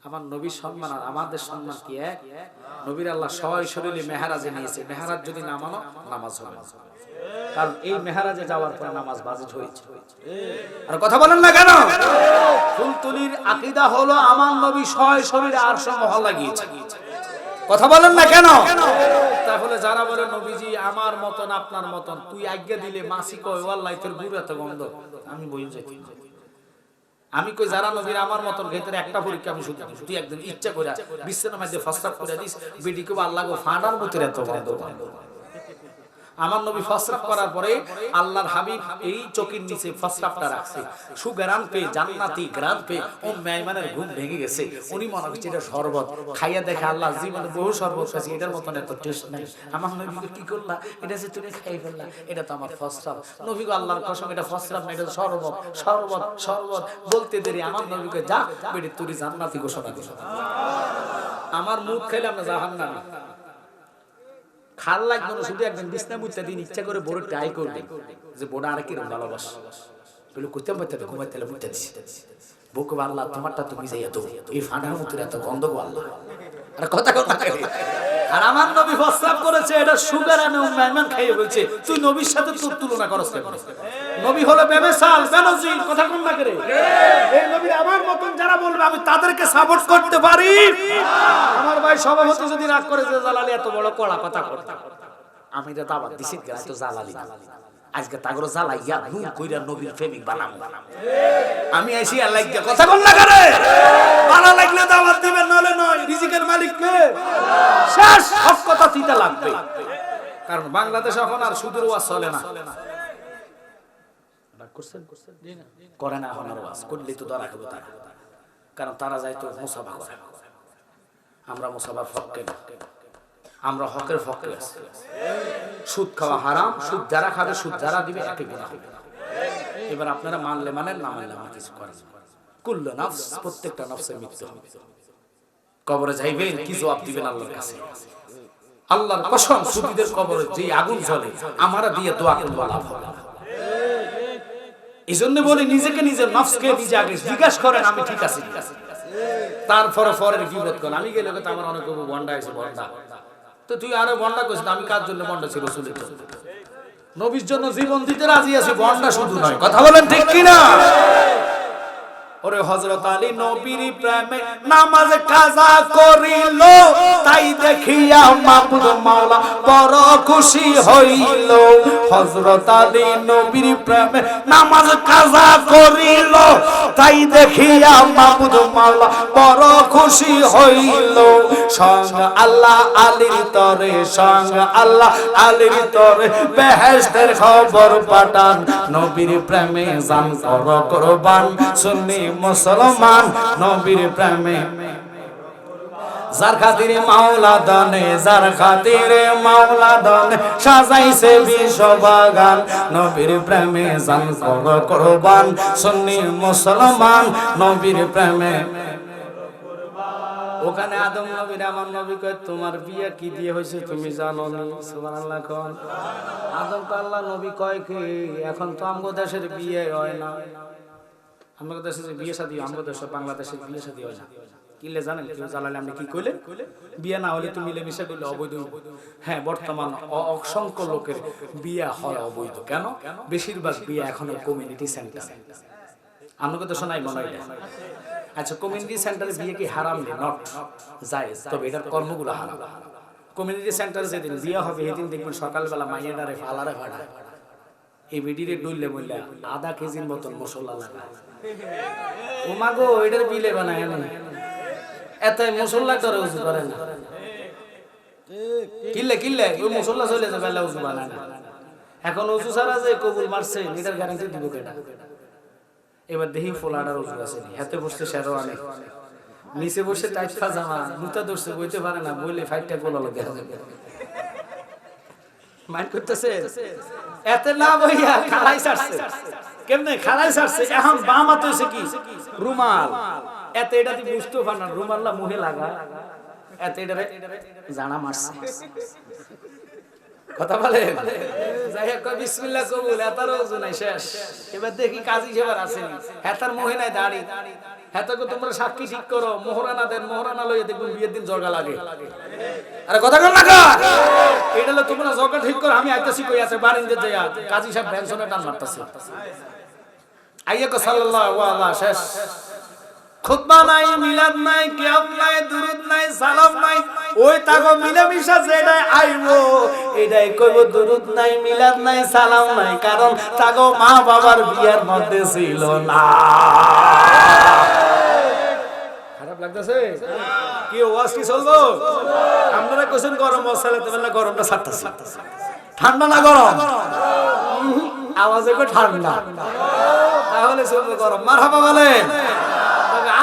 আমার নবীর সম্মান আর আমাদের সম্মান কি এক? নবীর আল্লাহ সশরীরে মেহরাজে নিয়েছে। মেহরাজ যদি না মানো, নামাজ হবে না। কারণ এই মেহরাজে যাওয়ার পর নামাজ বাজিত হয়েছে। আর কথা বলেন না কেন? ফুলতুলির আকীদা হলো আমার নবী সশরীরে আরশ মহল্লা গিয়েছে। কথা বলেন না কেন? তাহলে যারা বলে নবীজি আমার মতন আপনার মতন, তুই আজ্ঞা দিলে মাসি কয় ওয়াল্লাহি তোর গুরু এত গন্ধ, আমি বই যাই। আমি কই যারা নবীর আমার মতন ভেতরে একটা পরীক্ষা আমি শুধু, তুই একদিন ইচ্ছা করে বিছানার মধ্যে ফসরাব করে দিস, বেডিকে আল্লাহ গো ফাটার মতো এত গন্ধ। আমার নবী ফসরাব করার পরে আল্লাহর হাবিব এই চকির নিচে ফসরাবটা রাখছে, সুগ্রান পেয়ে, জান্নাতি গ্রান পেয়ে উম্মে আইমানের ঘুম ভেঙে গেছে। উনি মনে করছে এটা শরবত, খাইয়া দেখে আল্লাহ জীবনে বহু শরবত খাইছি, এটার মতন এত টেস্ট নাই। আমার নবীকে কি করলা? এটা যে তুমি খাই ফেললা, এটা তো আমার ফসরাব। নবী গো আল্লাহর কসম, এটা ফসরাব না, এটা শরবত, শরবত, শরবত বলতে দেরি আমার নবীকে যা বেডি তুই জান্নাতি ঘোষণা দিল। আমার মুখ খাইলাম না জাহান্নামী। খাল লাগবে না, শুধু একদম বিছনা মুইতে দিন ইচ্ছা করে বড় ট্রাই করবে যে বড় আর কি রকম ভালোবাস বলে কইতাম বাচ্চা তো ঘুমাইতে হলে মুইতে দিছি। বুক আল্লাহ তোমারটা তুমি যাইয়া তো এই ফাঁটার মতো এত গন্ধ গো আল্লাহ। আর কথা কথা আর আমার নবী প্রস্তাব করেছে এটা সুগার আনে উম্মাইমান খাইয়ে বলছে তুই নবীর সাথে তোর তুলনা করছ কেন? নবী হলো বেমেসাল, বেনজির, কথা কোন না করে। এই নবী আমার মতন যারা বলবে আমি তাদেরকে সাপোর্ট করতে পারি। আমার ভাই সভাপতি যদি রাগ করে যে জালালি এত বড় কড়া কথা করতে, আমি তো দাওয়াত দিছি, তো জালালি না। আজকে তাগর জ্বালাইয়া হুম কইরা নবীর প্রেমিক বানাবো। আমি আইছি আল্লাহ কথা বল না করে ভালো লাগলে দাওয়াত দিবেন, নলে নয়। রিজিকের মালিক কে? শেষ সব কথা দিতে লাগবে, কারণ বাংলাদেশ এখন আর সুদের ওয়াজ চলে না। করে না এখন আর ওয়াজ করলে তো ধরা খাবে তারা, কারণ তারা যায় তো মুসাফা করে। আমরা মুসাফার পক্ষে না, আমরা হকের পক্ষে আছি। সুদ খাওয়া হারাম, সুদ যারা খাবে সুদ যারা দিবে একই গুনাহ হবে। এবার আপনারা মানলে মানেন, না মানলে আমার কিছু করেন। কুল্লু নফস, প্রত্যেকটা নফসের মৃত্যু হবে। কবরে যাইবেন, কি জবাব দিবেন আল্লাহর কাছে? আল্লাহর কসম, সুদীদের কবরে যে আগুন জ্বলে, আমরা দিয়ে দোয়া করব লাভ হবে না। এই জন্য বলি নিজেকে নিজের নফসকে নিজে আগে জিজ্ঞাসা করেন আমি ঠিক আছি, তারপরে পরের বিপদ করেন। আমি গেলে তো আমার অনেক বন্ডা আছে, বন্ডা তো তুই আরো বন্ডা করছিস, আমি কার জন্য বন্ডা ছিল? রসুলের জন্য, নবীর জন্য জীবন দিতে রাজি আছি, বন্ডা শুধু নয়। কথা বলেন ঠিক কিনা? ওরে হযরত আলী নবীর প্রেমে নামাজ কাজা করিল, তাই দেখিয়া মাবুদ মাওলা বড় খুশি হইল। হযরত আলী নবীর প্রেমে নামাজ কাজা করিল, তাই দেখিয়া মাবুদ মাওলা বড় খুশি হইল। সঙ্গ আল্লাহ আলীর তরে, সঙ্গ আল্লাহ আলীর তরে বেহেশতের খবর পাঠান। নবীর প্রেমে জান কর কুরবান, সুন্নি মুসলমান নবীর প্রেমে যার খাতিরে মাওলা দানে, যার খাতিরে মাওলা দানে সাজাইছে বিশ্ববাগান। নবীর প্রেমে জান কর কুরবান, সুন্নি মুসলমান নবীর প্রেমে। ওখানে আদম নবীর আমার নবী কয় তোমার বিয়ে কি দিয়ে হয়েছে তুমি জানো না? সুবহানাল্লাহ। কোন আদম তো আল্লাহ নবী কয় কি এখন তো আমগো দেশের বিয়ে হয় না, আমাদের দেশে যে বিয়ে শাদী, আমাদের দেশে বাংলাদেশের বিয়ে শাদী হয় না। কিলে জানেন কেউ জ্বালালে আপনি কি কইলে? বিয়ে না হলে তুমি মিলেমিশে করলে অবৈধ। হ্যাঁ, বর্তমান অসংখ্য লোকের বিয়ে হয় অবৈধ। কেন? বেশিরভাগ বিয়ে এখন কমিউনিটি সেন্টার। আমাদের দেশে নাই মনে হয়। আচ্ছা, কমিউনিটি সেন্টারে বিয়ে কি হারাম? নেই, নট জায়েজ, তবে এটার কর্মগুলো হারাম। কমিউনিটি সেন্টারে যেদিন বিয়ে হবে সেদিন দেখবেন সকালবেলা মাইয়াডারে ফালারে ভাড়া এই বেডিরে ডুললে বললে আধা কেজির মতন মশলা লাগায়। ও মাগো এটার বিলে বানায় না, এত মশলা করে উজু করে না। কিল্লে কিল্লে ওই মশলা চলে যাবে, উজু বানায় না। এখন উজু ছাড়া যে কবুল মারছে এটার গ্যারান্টি দিব কেনা? এবার দেখি ফোলাটার উজু আছে, হাতে বসছে শেরওয়ানি, নিচে বসে টাইট পাজামা, জুতা ধরছে, বইতে পারে না, বইলে ফাইটটা গোলালো দেখা যাবে। মাইন্ড করতেছে এতে না বইয়া খাড়াই ছাড়ছে। কেমনে খাড়াই ছাড়ছে? এখন বাম হাতে হইছে কি রুমাল, এতে এটা দিয়ে বুঝতে পারে না রুমালটা মুখে লাগা, এতে এটারে জানা মারছে। কথা বলে যাই হোক, বিসমিল্লাহ কবুল, এতার ওযু নাই শেষ। এবার দেখি কাজী সেবার আসেনি, হেতার মুখে নাই দাড়ি, হেতাকে তোমরা সাক্ষী ঠিক করো, মোহরানা দেন, মোহরানা লইয়ে দেখুন বিয়ের দিন জগা লাগে। আরে কথা কর না কা, এটা হলো তোমরা জগা ঠিক করো, আমি আইতাছি কই আছে বারিন্দে যাইয়া কাজী সাহেব ভ্যানসনে টান মারতাছে। আইয়া কো সাল্লাল্লাহু আলাইহি শেষ। খুতবা নাই, মিলাদ নাই, কিয়াম নাই, দুরুদ নাই, সালাম নাই, ওই তাগো মিলামিশা যেটাই আইবো এটাই কইবো দুরুদ নাই, মিলাদ নাই, সালাম নাই, কারণ তাগো মা বাবার বিয়ের মধ্যে ছিল না। খারাপ লাগতেছে কি? ওয়াজ কি চলবো? আপনারা কোশ্চেন গরম মশলাতে বেলা গরমটা ছাড়তাছে, ঠান্ডা না গরম? আওয়াজে কো ঠান্ডা, তাহলে চলবে গরম। মারহাবা বলেন।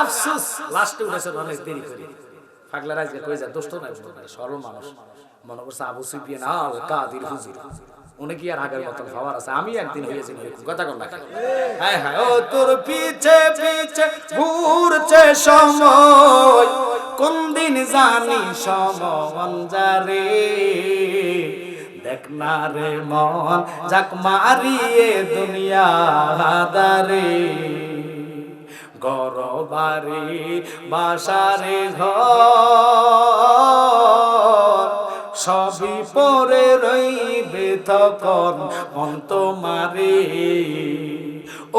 আফসোস লাস্টে উঠেছে অনেক দেরি করে। পাগলা রাজকে কই যা দোস্ত নাই, সরল মানুষ মনে করছে আবু সুফিয়ান আল কাদির হুজুর, উনি কি আর আগের মতন খাবার আছে? আমি একদিন হয়েছি কথা কর না। হ্যাঁ হ্যাঁ, ও তোর পিছে পিছে ঘুরছে সময়, কোন দিন জানি সমন যারে, দেখ না রে মন যাক মারিয়ে দুনিয়া দারে, গরবারে বাসারে ঘর সবই পরে রইবে তখন মন তোমারে,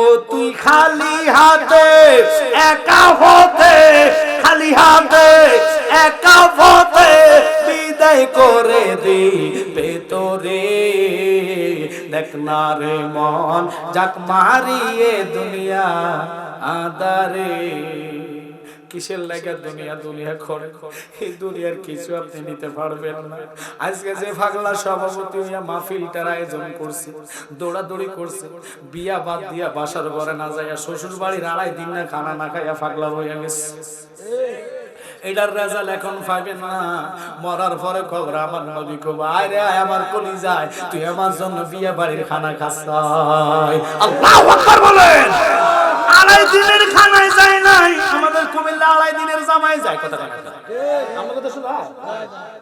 ও তুই খালি হাতে একা হতে, খালি হাতে একা হতে বিদায় করে দিবে তোরে, দেখ না রে মন যাক মারিয়ে দুনিয়া আদারে। কিসের লাগা দুনিয়া দুনিয়া করে, এই দুনিয়ার কিছু আপনি নিতে পারবেন না। আজকে যে পাগলা সভাপতি হইয়া মাহফিলটার আয়োজন করছে, দৌড়াদৌড়ি করছে, বিয়া বাদ দিয়া বাসার ঘরে না যাইয়া শ্বশুর বাড়ির 2.5 দিন না খানা না খাইয়া পাগলা হইয়া গেছে। এটার রেজাল্ট এখন পাবেন না, মরার পরে খবর আমার নবী কব আয় রে আয় আমার কলিজায়, তুই আমার জন্য বিয়া বাড়ির খানা খাস। আল্লাহু আকবার বলেন। 2.5 দিনের খানায় যায় নাই, আমাদের কুমিল্লা 2.5 দিনের জামাই যায়। কথা কথা আমাকে তো শুধু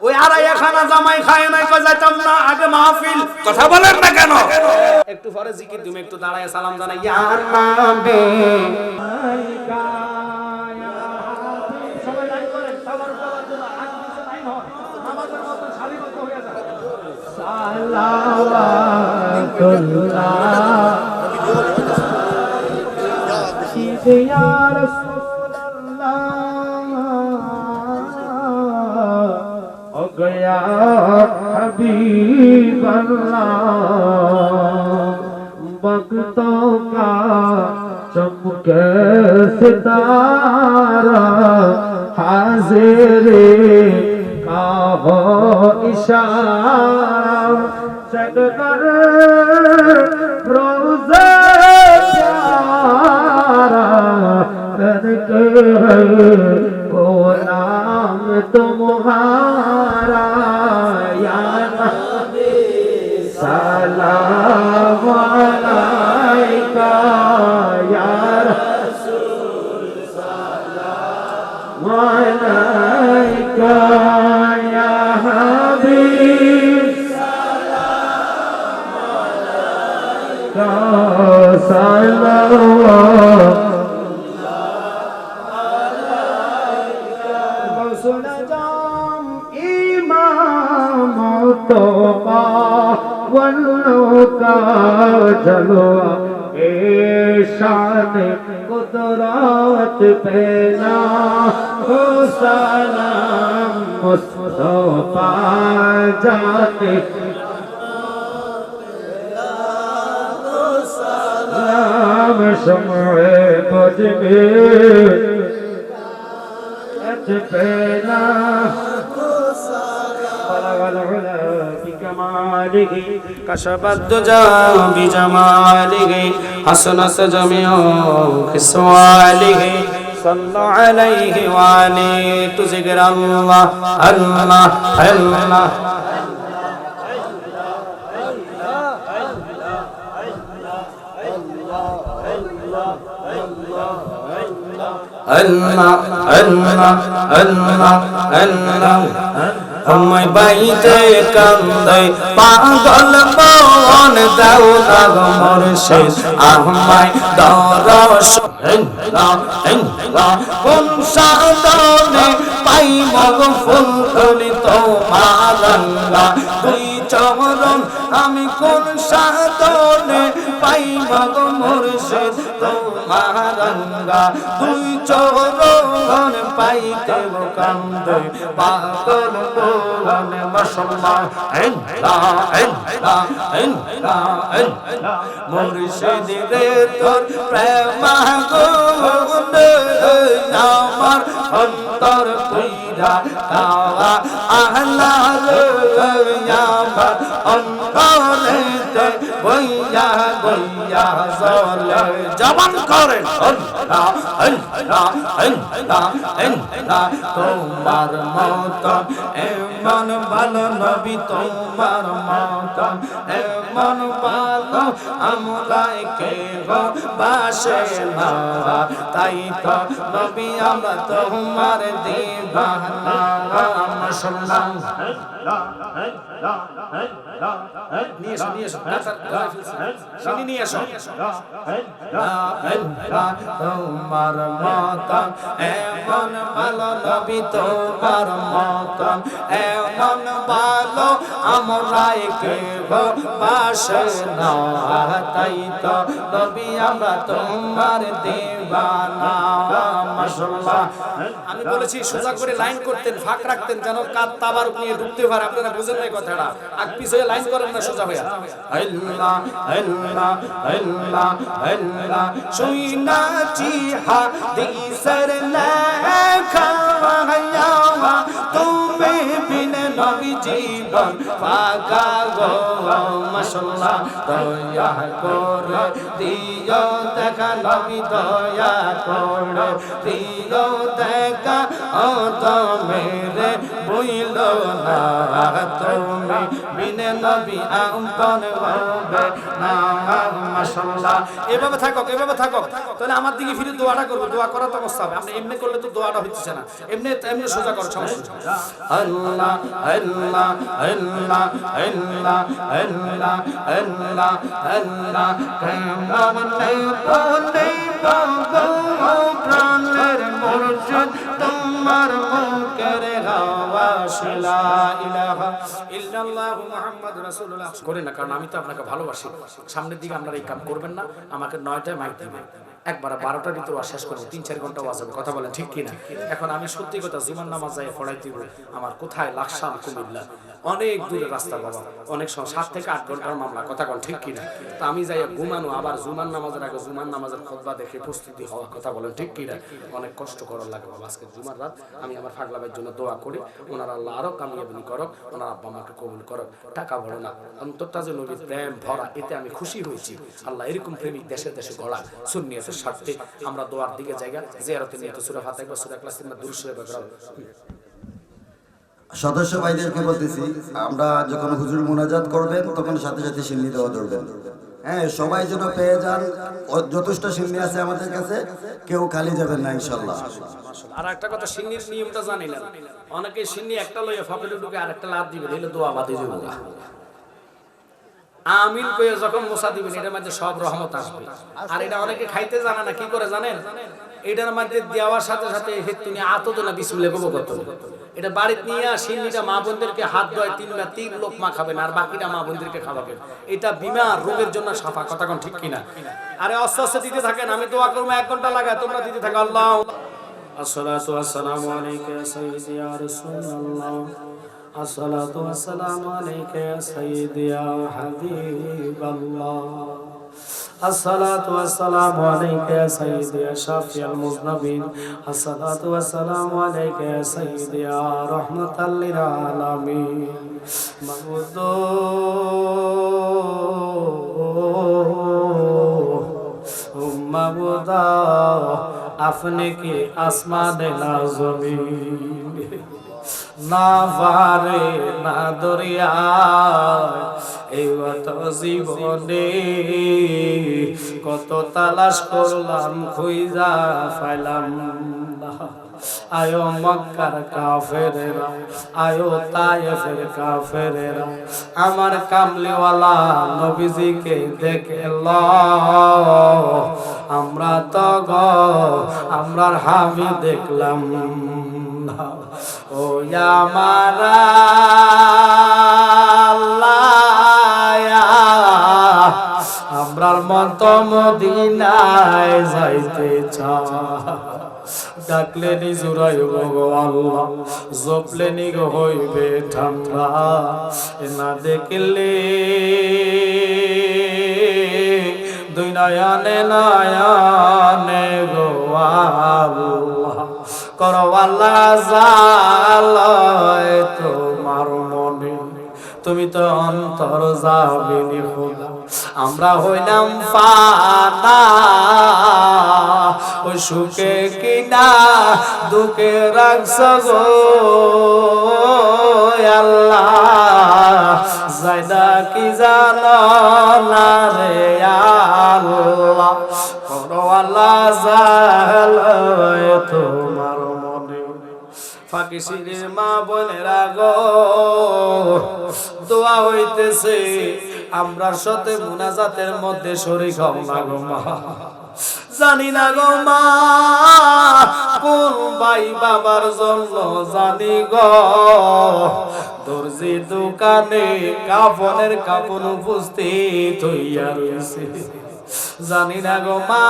ওই 2.5 খানা জামাই খায় নাই, কই যাইতাম না আগে মাহফিল। কথা বলেন না কেন? একটু পরে জিকির তুমি একটু দাঁড়ায় সালাম জানাই, ইয়া নবী সবাই লাইন করেন, সবার জন্য হাত দিতে লাইন হয়, আমাদের মত সারিবদ্ধ হয়ে যায়। সালাওয়াতুল্লাহ ইয়া রাসূলুল্লাহ ও গয়া হাবিবাল্লাহ वक्तों का चमके सितारा हाजिर का हो इशारा सगकर रोज़े प्यारा करके वो नाम तुम्हारा या नबी सलाम अलैका या रसूल सलाम अलैका या हबीब सलाम अलैका सलावत सुना जाम इमामतो का वल्लों का जलवा ए शान कुदरत पे ना हो सलाम मुस्तफा जाते सलाम शम्ए मुझे أتبنا بلغ العلا بكماله كشف الدجى بجماله حسنت جميع خصاله صلى عليه وعليه تذكر الله الله الله Allah Allah Allah Allah আমায় বাইতে কান্দাই পাগল মন দাও দাগ মুর্শিদ আমায় দরস কোন সাদনে পাই মগ ফুলকলি তোমার আল্লাহ দুই চরণ আমি কোন সাদনে পাই মগ মুর্শিদ তোমার আল্লাহ দুই চরণ পাইতে কান্দে পাগল মন মাশাআল্লাহ আল্লাহ আল্লাহ আল্লাহ আল্লাহ মুর্শিদ রে তোর প্রেম গুণ আমার অন্তর কইরা তাওয়া আহলা রে আমার অন্তরেতে বইয়া বইয়া জলে জবান করে আল্লাহ আল্লাহ আল্লাহ আল্লাহ তোমার মতন এমন ভালো নবী তোমার মতন এমন ভালো আমরাই কেহ বাসে না তাই তো নবী আমরা তোমার দিবানা মাশাআল্লাহ নিয়ে এসো চিনি নিয়ে এসো তোমার মতন এমন ভালো নবী তোমার মতন এমন ভালো আমরাই কেহ বাসে না তাই তো নবী আমরা তোমার দিবানা মাশাআল্লাহ। আমি বলেছি সোজা করে লাইন করতেন, ফাঁক রাখতেন যেন কাত তাবারুক নিয়ে ঢুকতে পারে। আপনারা বুঝেন নাই কথাটা, আগ পিছে লাইন করেন না সোজা হইয়া। আল্লাহ আল্লাহ আল্লাহ আল্লাহ শুনাছি হাদিসের লেখা তুমি বিন নবী জীবন পাগা গো মাশাআল্লাহ। দয়া করে দিও দেখা নবী, দয়া করে দিও দেখা ও মেরে বইল না তুমি বিন নবী আপন হবে না মাশাআল্লাহ। এভাবে থাকো, এভাবে থাকো, তাহলে আমার দিকে ফিরে দোয়াটা করবো। দোয়া করা তো অবস্থা হবে, আপনি এমনি করলে তো দোয়াটা হচ্ছে না, এমনি এমনি সোজা করো সমস্যা। আল্লাহ আল্লাহ আল্লাহ আল্লাহ আল্লাহ আল্লাহ আল্লাহ কেমনে বলে বাবা প্রাণের মুর্শিদ তোমার মুখের হাওয়া লা ইলাহা ইল্লাল্লাহ মুহাম্মাদুর রাসূলুল্লাহ করেন না, কারণ আমি তো আপনাকে ভালোবাসি। সামনের দিকে আপনারা এই কাম করবেন না, আমাকে 9টায় মাইক দিবেন, একবার 12টার ভিতরে শেষ করবো, 3-4 ঘন্টা ওয়াজ হবে, কথা বলেন ঠিক কিনা? এখন আমি সত্যি কথা জুমার নামাজ যাই পড়াইতে হবে, আমার কোথায় লাকসাম কুমিল্লা অনেক দূরের রাস্তা বাবা, অনেক সময় 7 থেকে 8 ঘন্টার মামলা, কথা বলেন ঠিক কিনা? তো আমি যাই ঘুমানো, আবার জুমার নামাজের আগে জুমার নামাজের খুতবা দেখে প্রস্তুতি হওয়া, কথা বলেন ঠিক কিনা? অনেক কষ্ট করার লাগে বাবা। আজকে জুমার রাত আমি আমার পাগলা ভাইয়ের জন্য দোয়া করি, ওনার আল্লাহ আরো কামিয়াবি করক, ওনার আব্বা আমাকে কবুল করক। টাকা বড় না, অন্তরটা যে নবীর প্রেম ভরা, এতে আমি খুশি হয়েছি। আল্লাহ এরকম প্রেমিক দেশে দেশে গড়া সুন্নিয়তের স্বার্থে আমরা দোয়ার দিকে জায়গা জিয়ারতের নিয়ত সূরা ফাতিহা বা সূরা ইখলাস কিংবা দুরূদ শরীফ পড়া। সদস্য ভাইদেরকে বলতেছি, আমরা যখন হুজুর মুনাজাত করবেন তখন সাথে সাথে সিন্নি দেওয়া ধরবেন। হ্যাঁ, সবাই যেন পেয়ে যান, যথেষ্ট সিন্নি আছে আমাদের কাছে, কেউ খালি যাবেন না ইনশাআল্লাহ। আর একটা কথা, সিন্নির নিয়মটা জানিলেন, অনেকে সিন্নি একটা লইয়া ফাঁপেলে ঢুকে আর একটা লাভ দিবে, দিলে দোয়া বাদে যাবে না। আমিন কইয়া যখন মোসা দিবেন, এটার মধ্যে সব রহমত আসবে। আর এটা অনেকে খাইতে জানে না, কি করে জানেন? এটার মধ্যে দেওয়ার সাথে সাথে তুমি আতত না বিসমিল্লাহ কব করতে, এটা বাড়িতে নিয়ে সিন্নিটা মা বোনদেরকে হাত ধোয় 3 লোকমা খাবেন, আর বাকিটা মা বোনদেরকে খাওয়াবেন। এটা বিমার রোগের জন্য সাফা, কথা কোন ঠিক কিনা? আরে আস্তে আস্তে দিতে থাকেন, আমি দোয়া করবো 1 ঘন্টা লাগায়, তোমরা দিতে থাকো। আল্লাহ আসসালাতু ওয়াসসালামু আলাইকা ইয়া সাইয়্যিদি ইয়া রাসূলুল্লাহ, আসসালাতু ওয়াসসালামু আলাইকা ইয়া সাইয়্যিদি ইয়া হাবিবাল্লাহ, আসসালাতু ওয়াসসালামু আলাইকা ইয়া সাইয়্যিদি ইয়া শাফিউল মুযনিবিন, আসসালাতু ওয়াসসালামু আলাইকা ইয়া সাইয়্যিদি ইয়া রাহমাতাল লিল আলামিন। মাবুদ মাবুদা আপনি কি আসমানে না জমিন, না পারে না দরিয়া, এই জীবনে কত তালাশ করলাম খুঁজা পাইলাম না। আয়ো মক্কার কাফেরেরা, আয়ো তায়েফের কাফেরেরা, আমার কামলিওয়ালা নবীজিকে দেখে লও। আমরা তো গো আমরার হামি দেখলাম না, ও আমার আল্লাহ, আমরার মত মদিনায় যাইতে চাই। ডাকলে নি জুড়াইব গো আল্লাহ, জপলে নি গো হইবে ঠান্ডা, না দেখলে দুই নয়নে নয়নে গো আল্লাহ, করো আল্লাহ জালয় তোমার মনে, তুমি তো অন্তর যাবিনি খোদা। আমরা হইলাম ফানা, ও সুখে কিনা দুঃখে রাখছ গো আল্লাহ, যাইদা কি জানো না রে আল্লাহ, করো আল্লাহ জালয় তোমার মনে। ফাঁকিশিরের মা বোনেরা গো, দোয়া হইতেছে, আমরা সাথে মুনাজাতের মধ্যে শরীক হও না গো মা। জানি না গো মা কোন ভাই বাবার জন্য জানি গো, দর্জি দোকানে কাফনের কাপড় উপস্থিত হইয়া রয়েছে। জানি না গো মা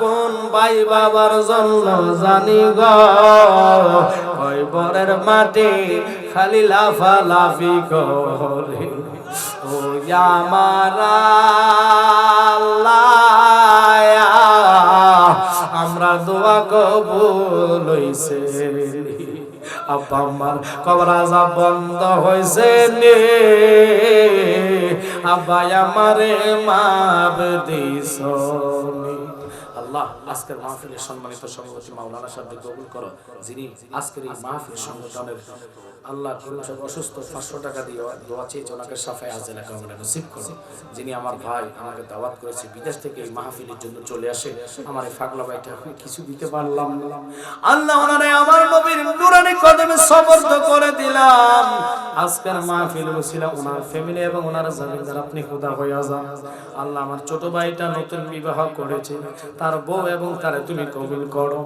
কোন ভাই বাবার জন্য জানি গো ওই বরের মাটি খালি লাফালাফি করে ও আমার আল্লাহ আমরা দোয়া কবুল হইছে আব্বা আম্মার কবর আযাব বন্ধ হইছে নে আব্বা আমারে মাফ দিছনি আল্লাহ আজকের মাহফিলের সম্মানিত সভাপতি মাওলানা সাহেবকে কবুল করো যিনি আজকের এই মাহফিল সংগঠনের আল্লাহ সব অসুস্থ 500 টাকা দিয়ে দোয়া চেয়েছে ওনাকে সাফায়ে আজলা কামনা নসিব করো যিনি আমার ভাই আমাকে দাওয়াত করেছে বিদেশ থেকে এই মাহফিলের জন্য চলে আসে আমার এই পাগলা ভাইটা আমি কিছু দিতে পারলাম না আল্লাহ ওনারে আমার নবীর নূরানি কদমে সবর্দ করে দিলাম আজকের মাহফিল ওসিলা ওনার ফ্যামিলি এবং ওনার জামিনদার আপনি খোদা হইয়া যান আল্লাহ আমার ছোট ভাইটা নতুন বিবাহ করেছে তার বউ এবং তারে তুমি কবুল করো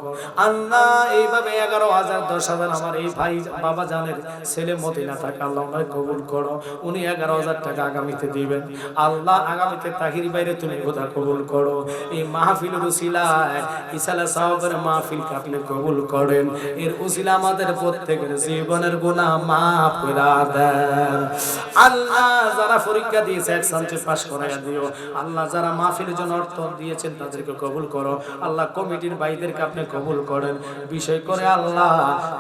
আল্লাহ এইভাবে 11,000 10,000 আমার এই ভাই বাবা জানের ছেলে মদিনা থাকে আল্লাহ ওনাকে কবুল করো উনি 11,000 টাকা আগামীতে দিবেন আল্লাহ আগামীতে তাহির বাইরে তুমি খোদা কবুল করো এই মাহফিলের উসিলায় ইসালা সাহাবের মাহফিল আপনি কবুল করেন এর উসিলা আমাদের প্রত্যেকের জীবনের গুনাহ maaf করে দেন আল্লাহ যারা পরীক্ষা দিয়েছে এক্সামে পাস করায়া দিও আল্লাহ যারা মাহফিলের জন্য অর্থ দিয়েছেন তাদেরকে কবুল করো আল্লাহ কমিটির ভাইদেরকে আপনি কবুল করেন বিষয় করে আল্লাহ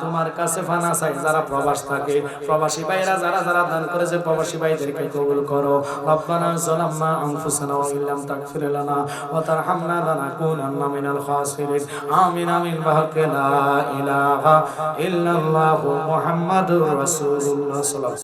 তোমার কাছে ফানা চাই যারা প্রবাস থাকে প্রবাসী ভাইরা যারা যারা দান করেছে প্রবাসী ভাইদেরকে কবুল করো রব্বানা যালামনা আনফুসানা ওয়া ইল্লাম তাগফির লানা ওয়া তারহামনা লানাকুনান্না মিনাল খাসিরিন আমিন আমিন বিহাক্কি লা ইলাহা ইল্লাল্লাহু মুহাম্মাদুর রাসূলুল্লাহ সাল্লাল্লাহু